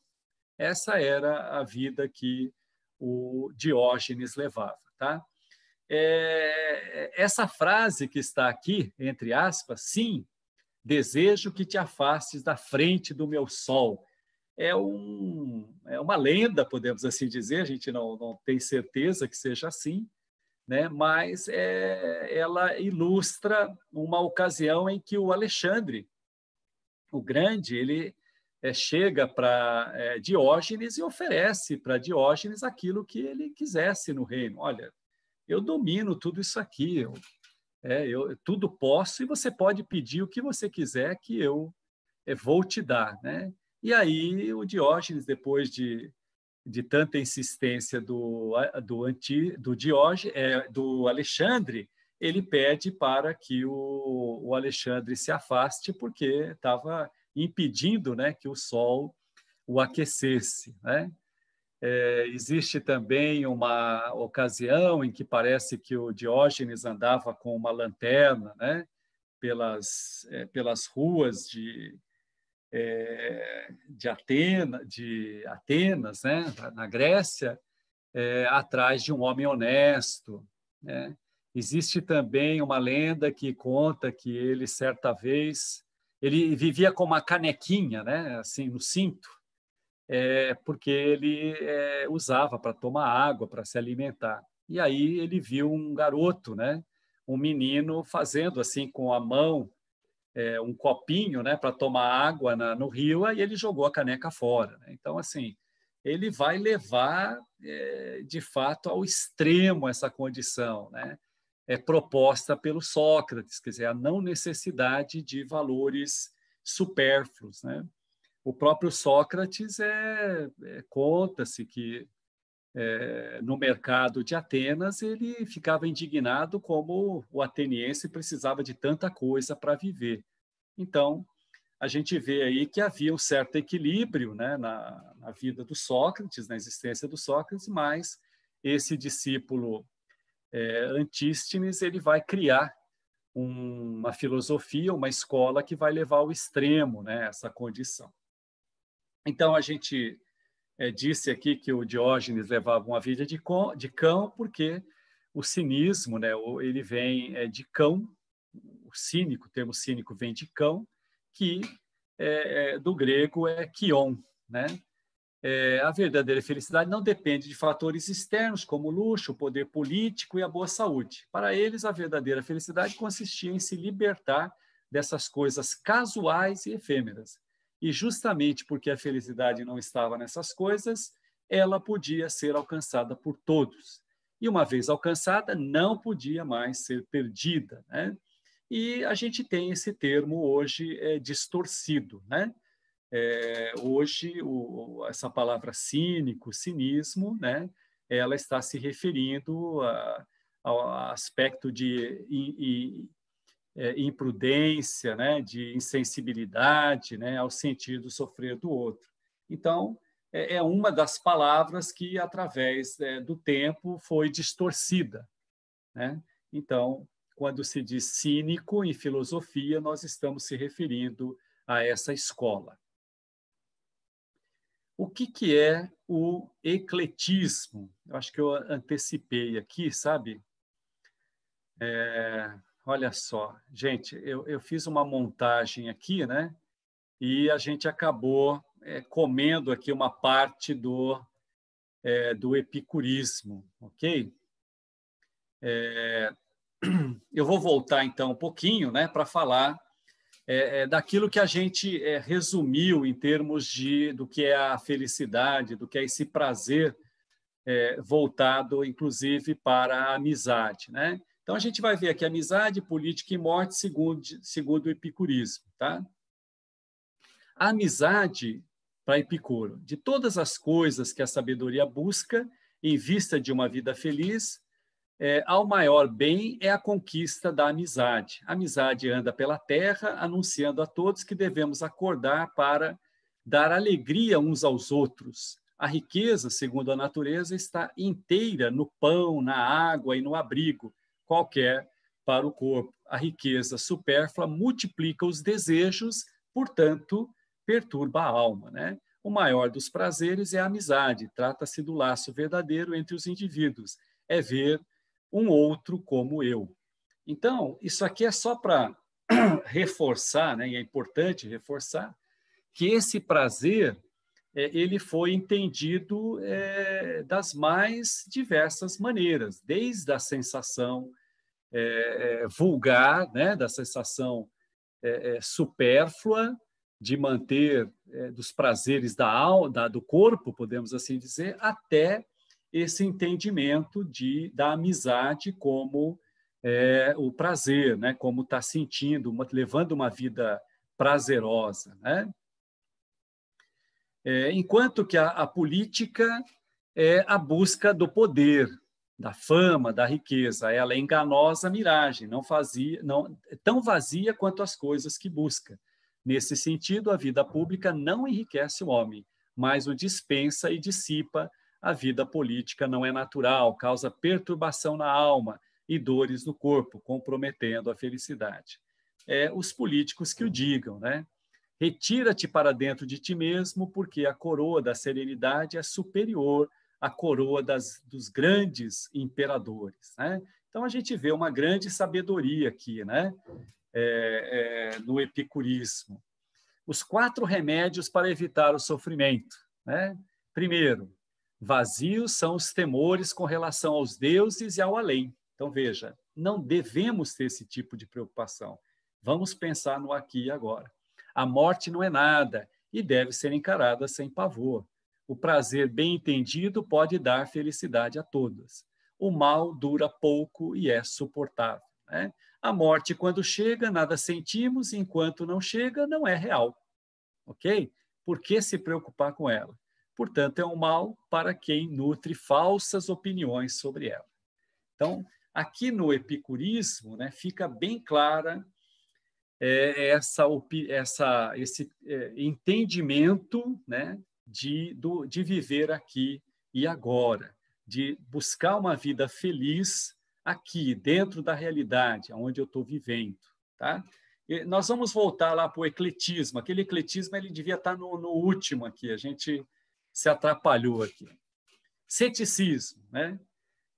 Essa era a vida que o Diógenes levava, tá? Essa frase que está aqui, entre aspas, sim, desejo que te afastes da frente do meu sol. É uma lenda, podemos assim dizer, a gente não tem certeza que seja assim, né? Mas ela ilustra uma ocasião em que o Alexandre, o Grande, ele chega para Diógenes e oferece para Diógenes aquilo que ele quisesse no reino. Olha, eu domino tudo isso aqui, eu tudo posso e você pode pedir o que você quiser que eu vou te dar, né? E aí o Diógenes, depois de tanta insistência do Alexandre, ele pede para que o Alexandre se afaste, porque estava impedindo, né, que o sol o aquecesse, né? Existe também uma ocasião em que parece que o Diógenes andava com uma lanterna, né, pelas ruas de Atenas, né, na Grécia, atrás de um homem honesto, né? Existe também uma lenda que conta que ele, certa vez, ele vivia com uma canequinha, né, assim, no cinto, porque ele usava para tomar água, para se alimentar. E aí ele viu um garoto, né, um menino fazendo assim com a mão um copinho, né, para tomar água no rio, aí ele jogou a caneca fora, né? Então, assim, ele vai levar, de fato, ao extremo essa condição, né? Proposta pelo Sócrates, quer dizer, a não necessidade de valores supérfluos, né? O próprio Sócrates conta-se que no mercado de Atenas ele ficava indignado como o ateniense precisava de tanta coisa para viver. Então, a gente vê aí que havia um certo equilíbrio, né, na vida do Sócrates, na existência do Sócrates, mas esse discípulo Antístenes, ele vai criar uma filosofia, uma escola que vai levar ao extremo, né, essa condição. Então, a gente disse aqui que o Diógenes levava uma vida de cão, porque o cinismo, né, ele vem de cão, o termo cínico vem de cão, que do grego é kion, né? A verdadeira felicidade não depende de fatores externos, como o luxo, o poder político e a boa saúde. Para eles, a verdadeira felicidade consistia em se libertar dessas coisas casuais e efêmeras. E justamente porque a felicidade não estava nessas coisas, ela podia ser alcançada por todos. E uma vez alcançada, não podia mais ser perdida, né? E a gente tem esse termo hoje distorcido, né? Hoje, essa palavra cínico, cinismo, né? Ela está se referindo ao aspecto de imprudência, né? De insensibilidade, né? Ao sentir do sofrer do outro. Então, é uma das palavras que, através do tempo, foi distorcida, né? Então, quando se diz cínico em filosofia, nós estamos se referindo a essa escola. O que é o ecletismo? Eu acho que eu antecipei aqui, sabe? Olha só, gente, eu fiz uma montagem aqui, né? E a gente acabou comendo aqui uma parte do epicurismo, ok? Eu vou voltar, então, um pouquinho, né, para falar daquilo que a gente resumiu em termos do que é a felicidade, do que é esse prazer voltado, inclusive, para a amizade, né? Então, a gente vai ver aqui amizade, política e morte segundo o epicurismo, tá? A amizade, para Epicuro, de todas as coisas que a sabedoria busca em vista de uma vida feliz, ao maior bem é a conquista da amizade. A amizade anda pela terra, anunciando a todos que devemos acordar para dar alegria uns aos outros. A riqueza, segundo a natureza, está inteira no pão, na água e no abrigo, qualquer para o corpo. A riqueza supérflua multiplica os desejos, portanto, perturba a alma, né? O maior dos prazeres é a amizade. Trata-se do laço verdadeiro entre os indivíduos. É ver um outro como eu. Então, isso aqui é só para reforçar, né? E é importante reforçar que esse prazer ele foi entendido das mais diversas maneiras, desde a sensação vulgar, né? Da sensação supérflua, de manter dos prazeres do corpo, podemos assim dizer, até esse entendimento da amizade como o prazer, né? Como está sentindo, levando uma vida prazerosa, né? Enquanto que a política é a busca do poder, da fama, da riqueza. Ela é enganosa miragem, não tão vazia quanto as coisas que busca. Nesse sentido, a vida pública não enriquece o homem, mas o dispensa e dissipa. A vida política não é natural, causa perturbação na alma e dores no corpo, comprometendo a felicidade. Os políticos que o digam, né? Retira-te para dentro de ti mesmo, porque a coroa da serenidade é superior à coroa dos grandes imperadores, né? Então, a gente vê uma grande sabedoria aqui, né? No epicurismo. Os 4 remédios para evitar o sofrimento, né? Primeiro, vazios são os temores com relação aos deuses e ao além. Então, veja, não devemos ter esse tipo de preocupação. Vamos pensar no aqui e agora. A morte não é nada e deve ser encarada sem pavor. O prazer bem entendido pode dar felicidade a todos. O mal dura pouco e é suportável, né? A morte, quando chega, nada sentimos, enquanto não chega, não é real. Ok? Por que se preocupar com ela? Portanto, é um mal para quem nutre falsas opiniões sobre ela. Então, aqui no epicurismo, né, fica bem clara esse entendimento, né, de viver aqui e agora, de buscar uma vida feliz aqui, dentro da realidade, onde eu estou vivendo. Tá? E nós vamos voltar lá para o ecletismo. Aquele ecletismo ele devia estar no último aqui, a gente se atrapalhou aqui. Ceticismo, né?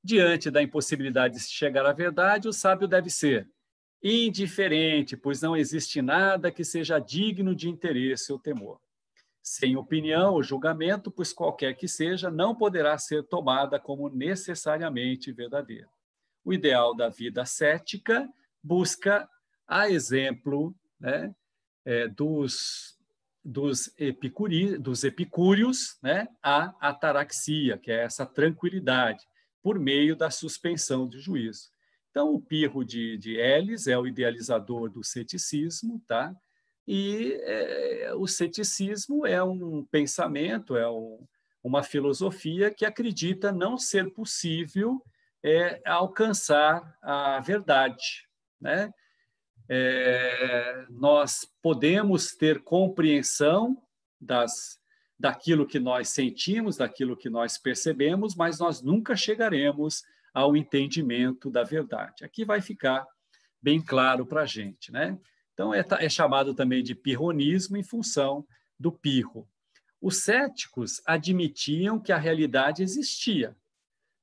Diante da impossibilidade de chegar à verdade, o sábio deve ser indiferente, pois não existe nada que seja digno de interesse ou temor. Sem opinião ou julgamento, pois qualquer que seja, não poderá ser tomada como necessariamente verdadeira. O ideal da vida cética busca, a exemplo, né, dos epicúreos, né, a ataraxia, que é essa tranquilidade, por meio da suspensão de juízo. Então, o Pirro de Elis é o idealizador do ceticismo, tá? E o ceticismo é um pensamento, uma filosofia que acredita não ser possível alcançar a verdade, né? Nós podemos ter compreensão daquilo que nós sentimos, daquilo que nós percebemos, mas nós nunca chegaremos ao entendimento da verdade. Aqui vai ficar bem claro para a gente, né? Então, é chamado também de pirronismo em função do pirro. Os céticos admitiam que a realidade existia,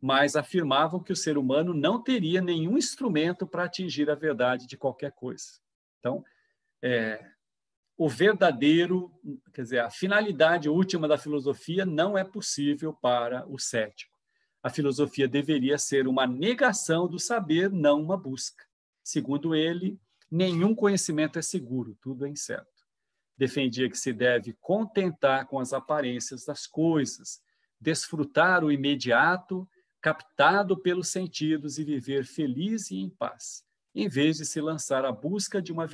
mas afirmavam que o ser humano não teria nenhum instrumento para atingir a verdade de qualquer coisa. Então, o verdadeiro, quer dizer, a finalidade última da filosofia não é possível para o cético. A filosofia deveria ser uma negação do saber, não uma busca. Segundo ele, nenhum conhecimento é seguro, tudo é incerto. Defendia que se deve contentar com as aparências das coisas, desfrutar o imediato, captado pelos sentidos e viver feliz e em paz, em vez de se lançar à busca de uma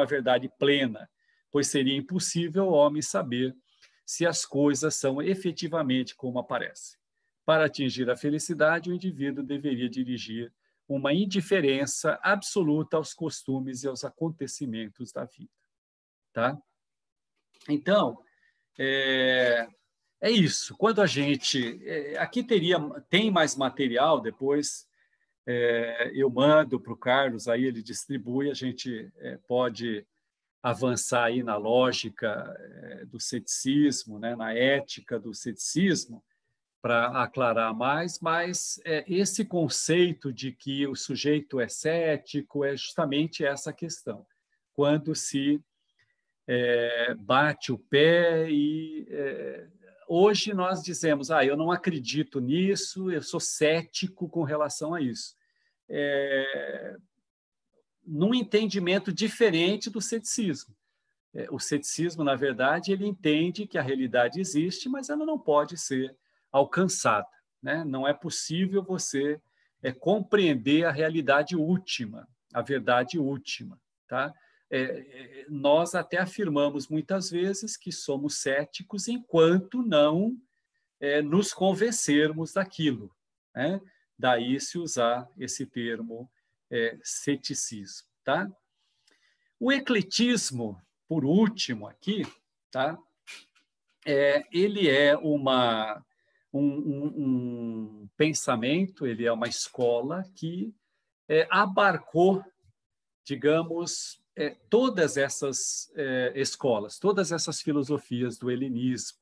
verdade plena, pois seria impossível ao homem saber se as coisas são efetivamente como aparecem. Para atingir a felicidade, o indivíduo deveria dirigir uma indiferença absoluta aos costumes e aos acontecimentos da vida. Tá? Então, é isso. Quando a gente... aqui tem mais material, depois eu mando para o Carlos, aí ele distribui, a gente pode avançar aí na lógica do ceticismo, né, na ética do ceticismo, para aclarar mais, mas esse conceito de que o sujeito é cético é justamente essa questão. Quando se bate o pé e... hoje nós dizemos, eu não acredito nisso, eu sou cético com relação a isso. Num entendimento diferente do ceticismo. O ceticismo, na verdade, ele entende que a realidade existe, mas ela não pode ser alcançada, né? Não é possível você compreender a realidade última, a verdade última. Tá? Nós até afirmamos muitas vezes que somos céticos enquanto não nos convencermos daquilo, né? Daí se usar esse termo ceticismo. Tá? O ecletismo, por último aqui, tá? Ele é um pensamento, ele é uma escola que abarcou, digamos, todas essas escolas, todas essas filosofias do helenismo,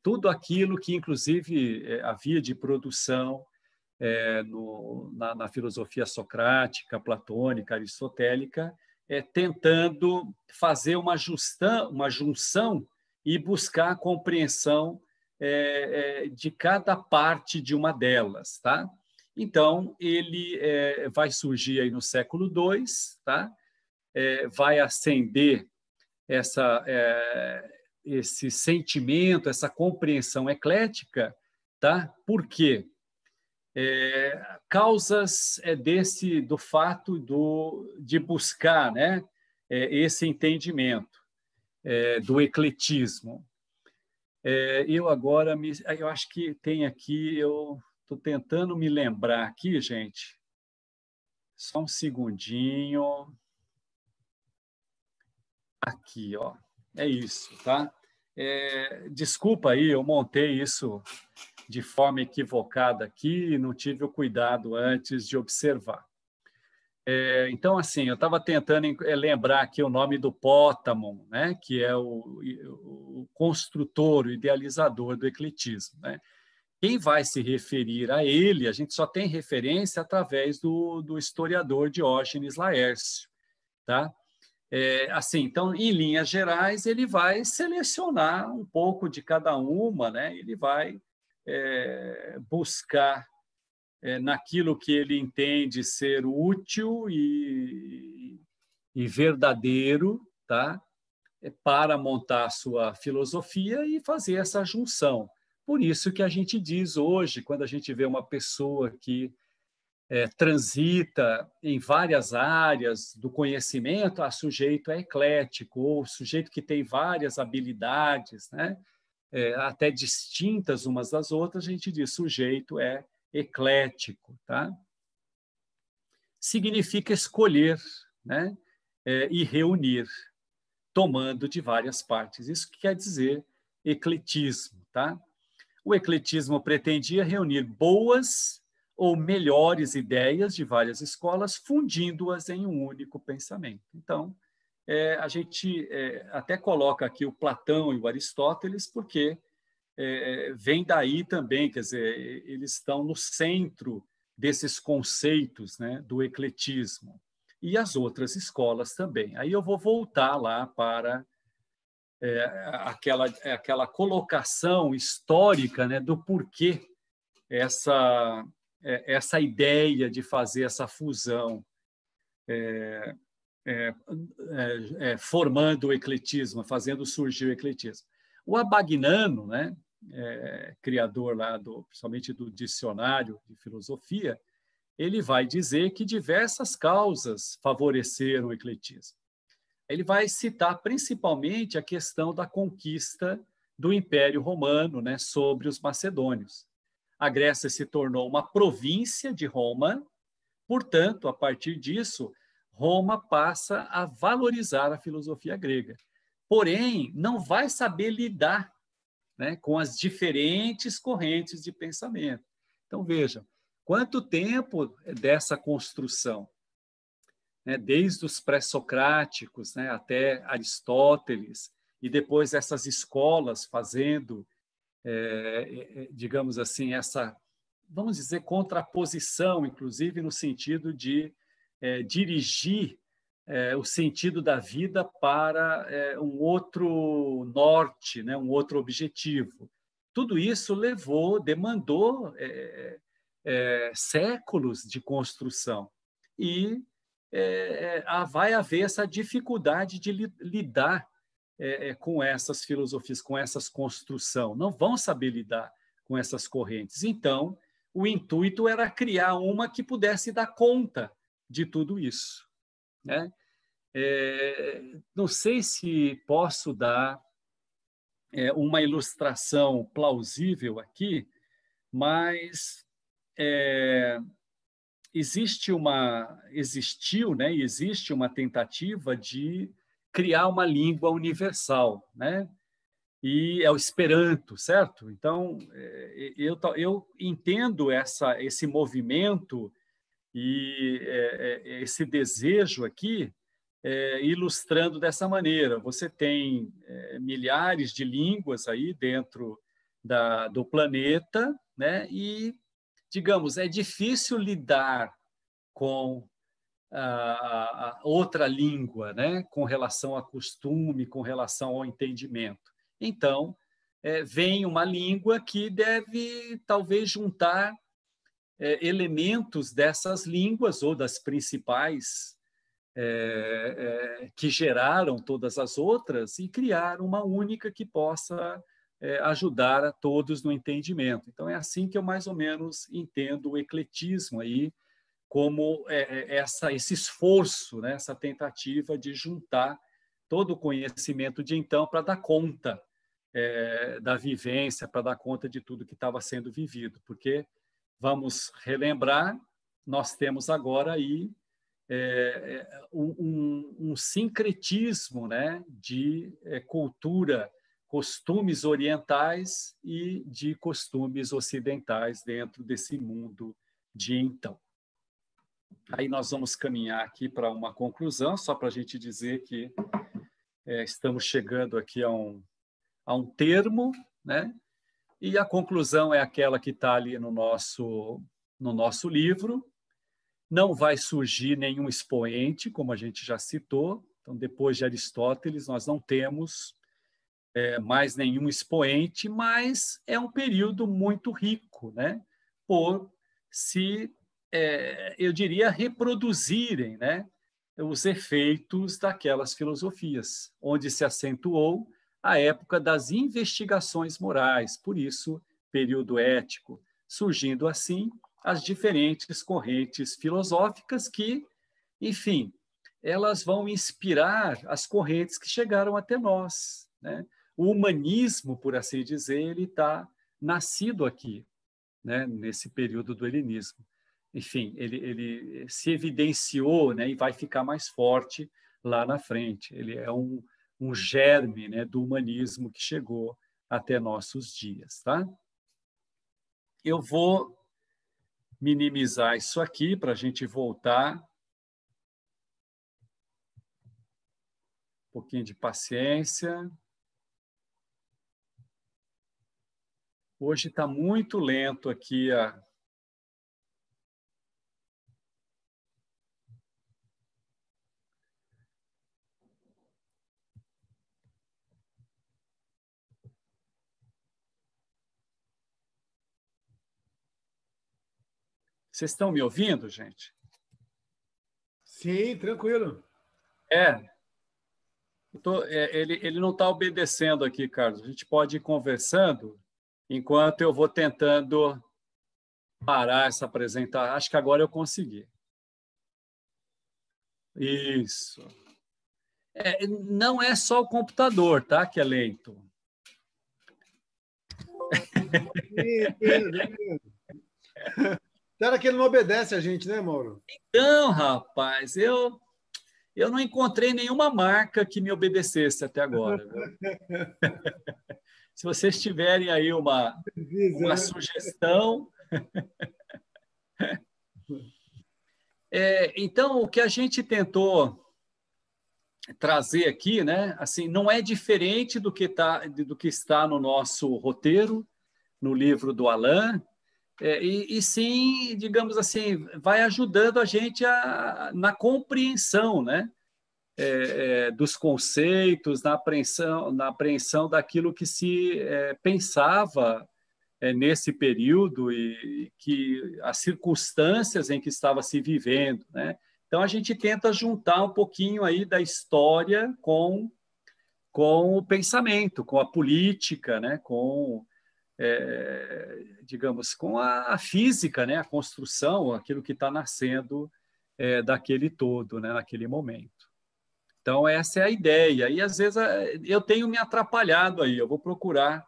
tudo aquilo que, inclusive, havia de produção na filosofia socrática, platônica, aristotélica, tentando fazer uma junção e buscar a compreensão de cada parte de uma delas. Tá? Então, ele vai surgir aí no século II, tá? Vai ascender esse sentimento, essa compreensão eclética. Tá? Por quê? Causas do fato de buscar, né, esse entendimento do ecletismo. Eu acho que tem aqui, eu estou tentando me lembrar aqui, gente, só um segundinho. Aqui, ó, é isso, tá? Desculpa aí, eu montei isso de forma equivocada aqui e não tive o cuidado antes de observar. Então, assim, eu estava tentando lembrar aqui o nome do Pótamo, né, que é o construtor, o idealizador do ecletismo, né? Quem vai se referir a ele, a gente só tem referência através do historiador Diógenes Laércio, tá? Assim, então, em linhas gerais, ele vai selecionar um pouco de cada uma, né? Ele vai buscar naquilo que ele entende ser útil e verdadeiro, tá? Para montar a sua filosofia e fazer essa junção. Por isso que a gente diz hoje, quando a gente vê uma pessoa que transita em várias áreas do conhecimento, sujeito é eclético, ou sujeito que tem várias habilidades, né? Até distintas umas das outras, a gente diz sujeito é eclético, tá? Significa escolher, né? E reunir, tomando de várias partes. Isso que quer dizer ecletismo, tá? O ecletismo pretendia reunir boas ou melhores ideias de várias escolas, fundindo-as em um único pensamento. Então, a gente até coloca aqui o Platão e o Aristóteles, porque vem daí também, quer dizer, eles estão no centro desses conceitos, né, do ecletismo. E as outras escolas também. Aí eu vou voltar lá para aquela colocação histórica, né, do porquê essa ideia de fazer essa fusão, formando o ecletismo, fazendo surgir o ecletismo. O Abagnano, né, criador lá principalmente do dicionário de filosofia, ele vai dizer que diversas causas favoreceram o ecletismo. Ele vai citar principalmente a questão da conquista do Império Romano, né, sobre os macedônios. A Grécia se tornou uma província de Roma, portanto, a partir disso, Roma passa a valorizar a filosofia grega. Porém, não vai saber lidar, né, com as diferentes correntes de pensamento. Então, vejam, quanto tempo dessa construção, né, desde os pré-socráticos, né, até Aristóteles, e depois essas escolas fazendo, digamos assim, essa, vamos dizer, contraposição, inclusive no sentido de dirigir o sentido da vida para um outro norte, né, um outro objetivo. Tudo isso demandou séculos de construção e vai haver essa dificuldade de lidar com essas filosofias, com essas construções. Não vão saber lidar com essas correntes. Então, o intuito era criar uma que pudesse dar conta de tudo isso, né? Não sei se posso dar uma ilustração plausível aqui, mas existiu, né? Existe uma tentativa de criar uma língua universal, né? E é o Esperanto, certo? Então, eu entendo esse movimento e esse desejo aqui, ilustrando dessa maneira. Você tem milhares de línguas aí dentro do planeta, né? E, digamos, é difícil lidar com a outra língua, né? Com relação a costume, com relação ao entendimento. Então, vem uma língua que deve, talvez, juntar elementos dessas línguas ou das principais que geraram todas as outras e criar uma única que possa ajudar a todos no entendimento. Então, é assim que eu mais ou menos entendo o ecletismo aí, como esse esforço, né, essa tentativa de juntar todo o conhecimento de então para dar conta da vivência, para dar conta de tudo que estava sendo vivido, porque vamos relembrar, nós temos agora aí um sincretismo, né, de cultura, costumes orientais e de costumes ocidentais dentro desse mundo de então. Aí nós vamos caminhar aqui para uma conclusão, só para a gente dizer que estamos chegando aqui a um termo, né? E a conclusão é aquela que está ali no nosso livro. Não vai surgir nenhum expoente, como a gente já citou. Então, depois de Aristóteles, nós não temos mais nenhum expoente, mas é um período muito rico, né? Por se, eu diria, reproduzirem, né, os efeitos daquelas filosofias, onde se acentuou a época das investigações morais, por isso, período ético, surgindo assim as diferentes correntes filosóficas que, enfim, elas vão inspirar as correntes que chegaram até nós, né? O humanismo, por assim dizer, ele está nascido aqui, né, nesse período do helenismo. Enfim, ele se evidenciou, né, e vai ficar mais forte lá na frente. Ele é um germe, né, do humanismo que chegou até nossos dias. Tá? Eu vou minimizar isso aqui para a gente voltar. Um pouquinho de paciência. Hoje está muito lento aqui Vocês estão me ouvindo, gente? Sim, tranquilo. Ele não está obedecendo aqui, Carlos. A gente pode ir conversando enquanto eu vou tentando parar essa apresentação. Acho que agora eu consegui. Isso. Não é só o computador, tá, que é lento. Será que ele não obedece a gente, né, Mauro? Então, rapaz, eu não encontrei nenhuma marca que me obedecesse até agora. Se vocês tiverem aí uma sugestão... Então, o que a gente tentou trazer aqui, né, assim, não é diferente do que está no nosso roteiro, no livro do Alain, e sim, digamos assim, vai ajudando a gente na compreensão, né, dos conceitos, na apreensão daquilo que se pensava nesse período e que as circunstâncias em que estava se vivendo, né? Então a gente tenta juntar um pouquinho aí da história com o pensamento, com a política, né? Com digamos, com a física, né? A construção, aquilo que está nascendo daquele todo, né? Naquele momento. Então, essa é a ideia. E, às vezes, eu tenho me atrapalhado aí. Eu vou procurar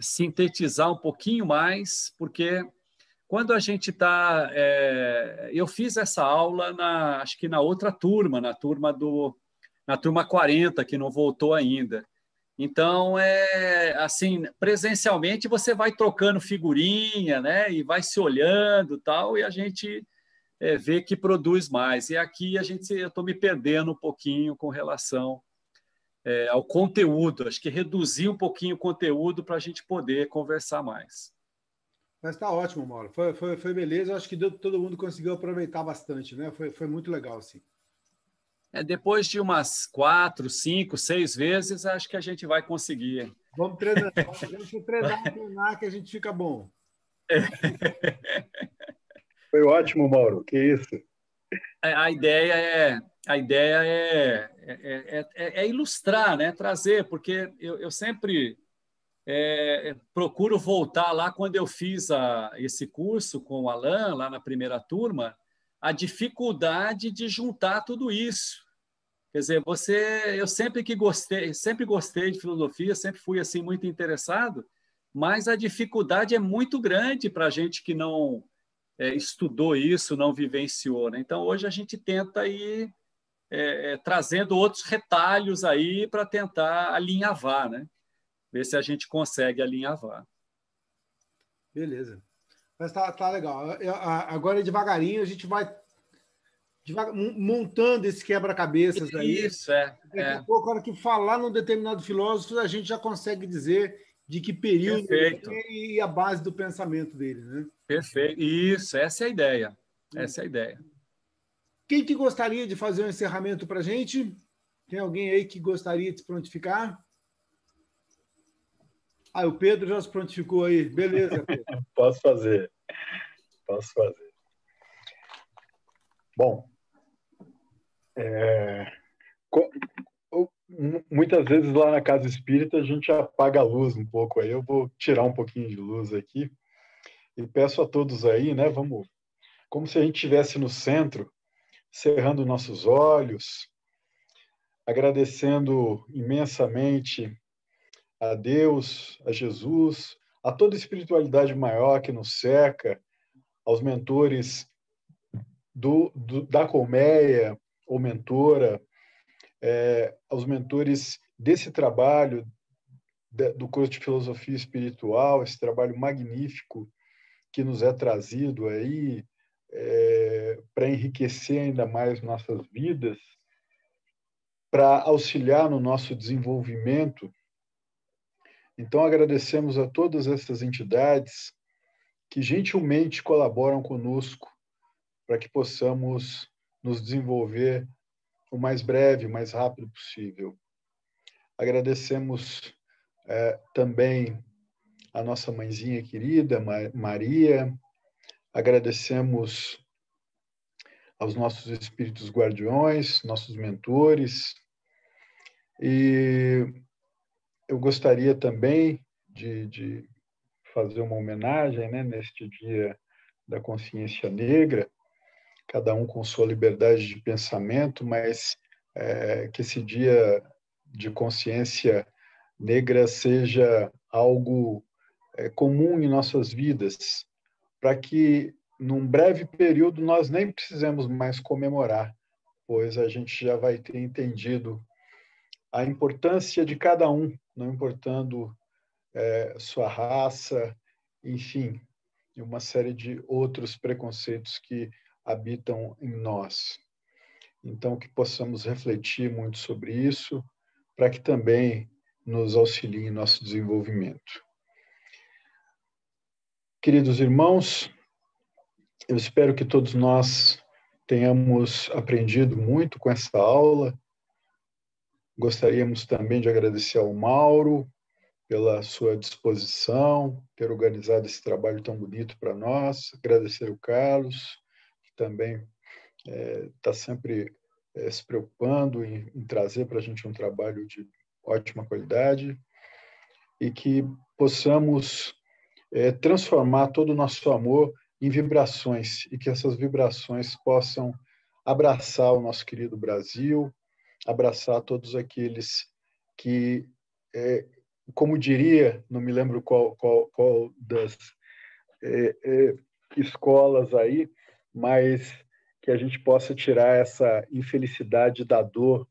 sintetizar um pouquinho mais, porque quando a gente está... eu fiz essa aula, acho que na outra turma, na turma 40, que não voltou ainda. Então, assim, presencialmente, você vai trocando figurinha, né? E vai se olhando tal, e a gente... ver que produz mais. E aqui eu estou me perdendo um pouquinho com relação ao conteúdo. Acho que reduzir um pouquinho o conteúdo para a gente poder conversar mais. Mas está ótimo, Mauro. Foi beleza. Eu acho que todo mundo conseguiu aproveitar bastante, né? Foi muito legal, sim. Depois de umas 4, 5, 6 vezes, acho que a gente vai conseguir. Vamos treinar. Vamos treinar, que a gente fica bom. Foi ótimo, Mauro. Que isso? A ideia é ilustrar, né? Trazer, porque eu sempre procuro voltar lá quando eu fiz esse curso com o Alain, lá na primeira turma, a dificuldade de juntar tudo isso. Quer dizer, eu sempre gostei de filosofia, sempre fui assim muito interessado, mas a dificuldade é muito grande para a gente que não estudou isso, não vivenciou, né? Então, hoje a gente tenta ir trazendo outros retalhos aí para tentar alinhavar, né? Ver se a gente consegue alinhavar. Beleza. Mas tá legal. Agora, devagarinho, a gente vai montando esse quebra-cabeças aí. Isso, Daqui a pouco, na hora que falar num determinado filósofo, a gente já consegue dizer de que período Perfeito. ele é e a base do pensamento dele, né? Perfeito. Isso, essa é a ideia. Essa é a ideia. Quem que gostaria de fazer um encerramento para a gente? Tem alguém aí que gostaria de se prontificar? O Pedro já se prontificou aí. Beleza, Pedro. Posso fazer. Bom, muitas vezes lá na Casa Espírita a gente apaga a luz um pouco aí. Eu vou tirar um pouquinho de luz aqui e peço a todos aí, né? Vamos, como se a gente estivesse no centro, cerrando nossos olhos, agradecendo imensamente a Deus, a Jesus, a toda a espiritualidade maior que nos cerca, aos mentores da colmeia ou mentora, aos mentores desse trabalho do curso de Filosofia Espiritual, esse trabalho magnífico que nos é trazido aí para enriquecer ainda mais nossas vidas, para auxiliar no nosso desenvolvimento. Então, agradecemos a todas essas entidades que gentilmente colaboram conosco para que possamos nos desenvolver o mais breve, o mais rápido possível. Agradecemos também a nossa mãezinha querida, Maria. Agradecemos aos nossos espíritos guardiões, nossos mentores. E eu gostaria também de fazer uma homenagem, né, neste Dia da Consciência Negra, cada um com sua liberdade de pensamento, mas que esse Dia de Consciência Negra seja algo comum em nossas vidas, para que, num breve período, nós nem precisemos mais comemorar, pois a gente já vai ter entendido a importância de cada um, não importando sua raça, enfim, e uma série de outros preconceitos que habitam em nós. Então, que possamos refletir muito sobre isso, para que também nos auxilie em nosso desenvolvimento. Queridos irmãos, eu espero que todos nós tenhamos aprendido muito com essa aula. Gostaríamos também de agradecer ao Mauro pela sua disposição, ter organizado esse trabalho tão bonito para nós. Agradecer ao Carlos, que também está sempre se preocupando em trazer para a gente um trabalho de ótima qualidade e que possamos transformar todo o nosso amor em vibrações e que essas vibrações possam abraçar o nosso querido Brasil, abraçar todos aqueles que, como diria, não me lembro qual das escolas aí, mas que a gente possa tirar essa infelicidade da dor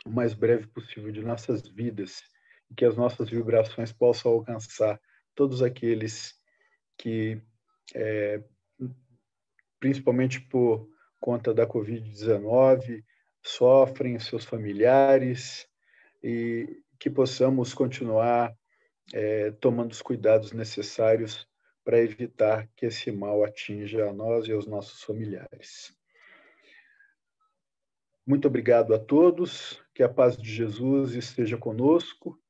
o mais breve possível de nossas vidas e que as nossas vibrações possam alcançar todos aqueles que, principalmente por conta da Covid-19, sofrem, seus familiares, e que possamos continuar tomando os cuidados necessários para evitar que esse mal atinja a nós e aos nossos familiares. Muito obrigado a todos, que a paz de Jesus esteja conosco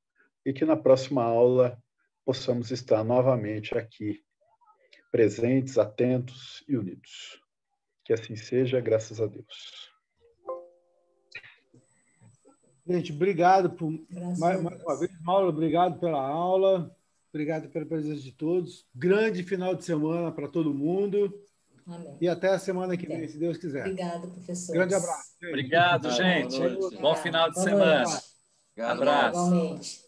e que na próxima aula possamos estar novamente aqui, presentes, atentos e unidos. Que assim seja, graças a Deus. Gente, obrigado mais uma vez, Mauro, obrigado pela aula, obrigado pela presença de todos. Grande final de semana para todo mundo. Amém. E até a semana que vem, se Deus quiser. Obrigado, professor. Grande abraço. Obrigado, gente. Bom final de semana. Noite. Abraço. Igualmente.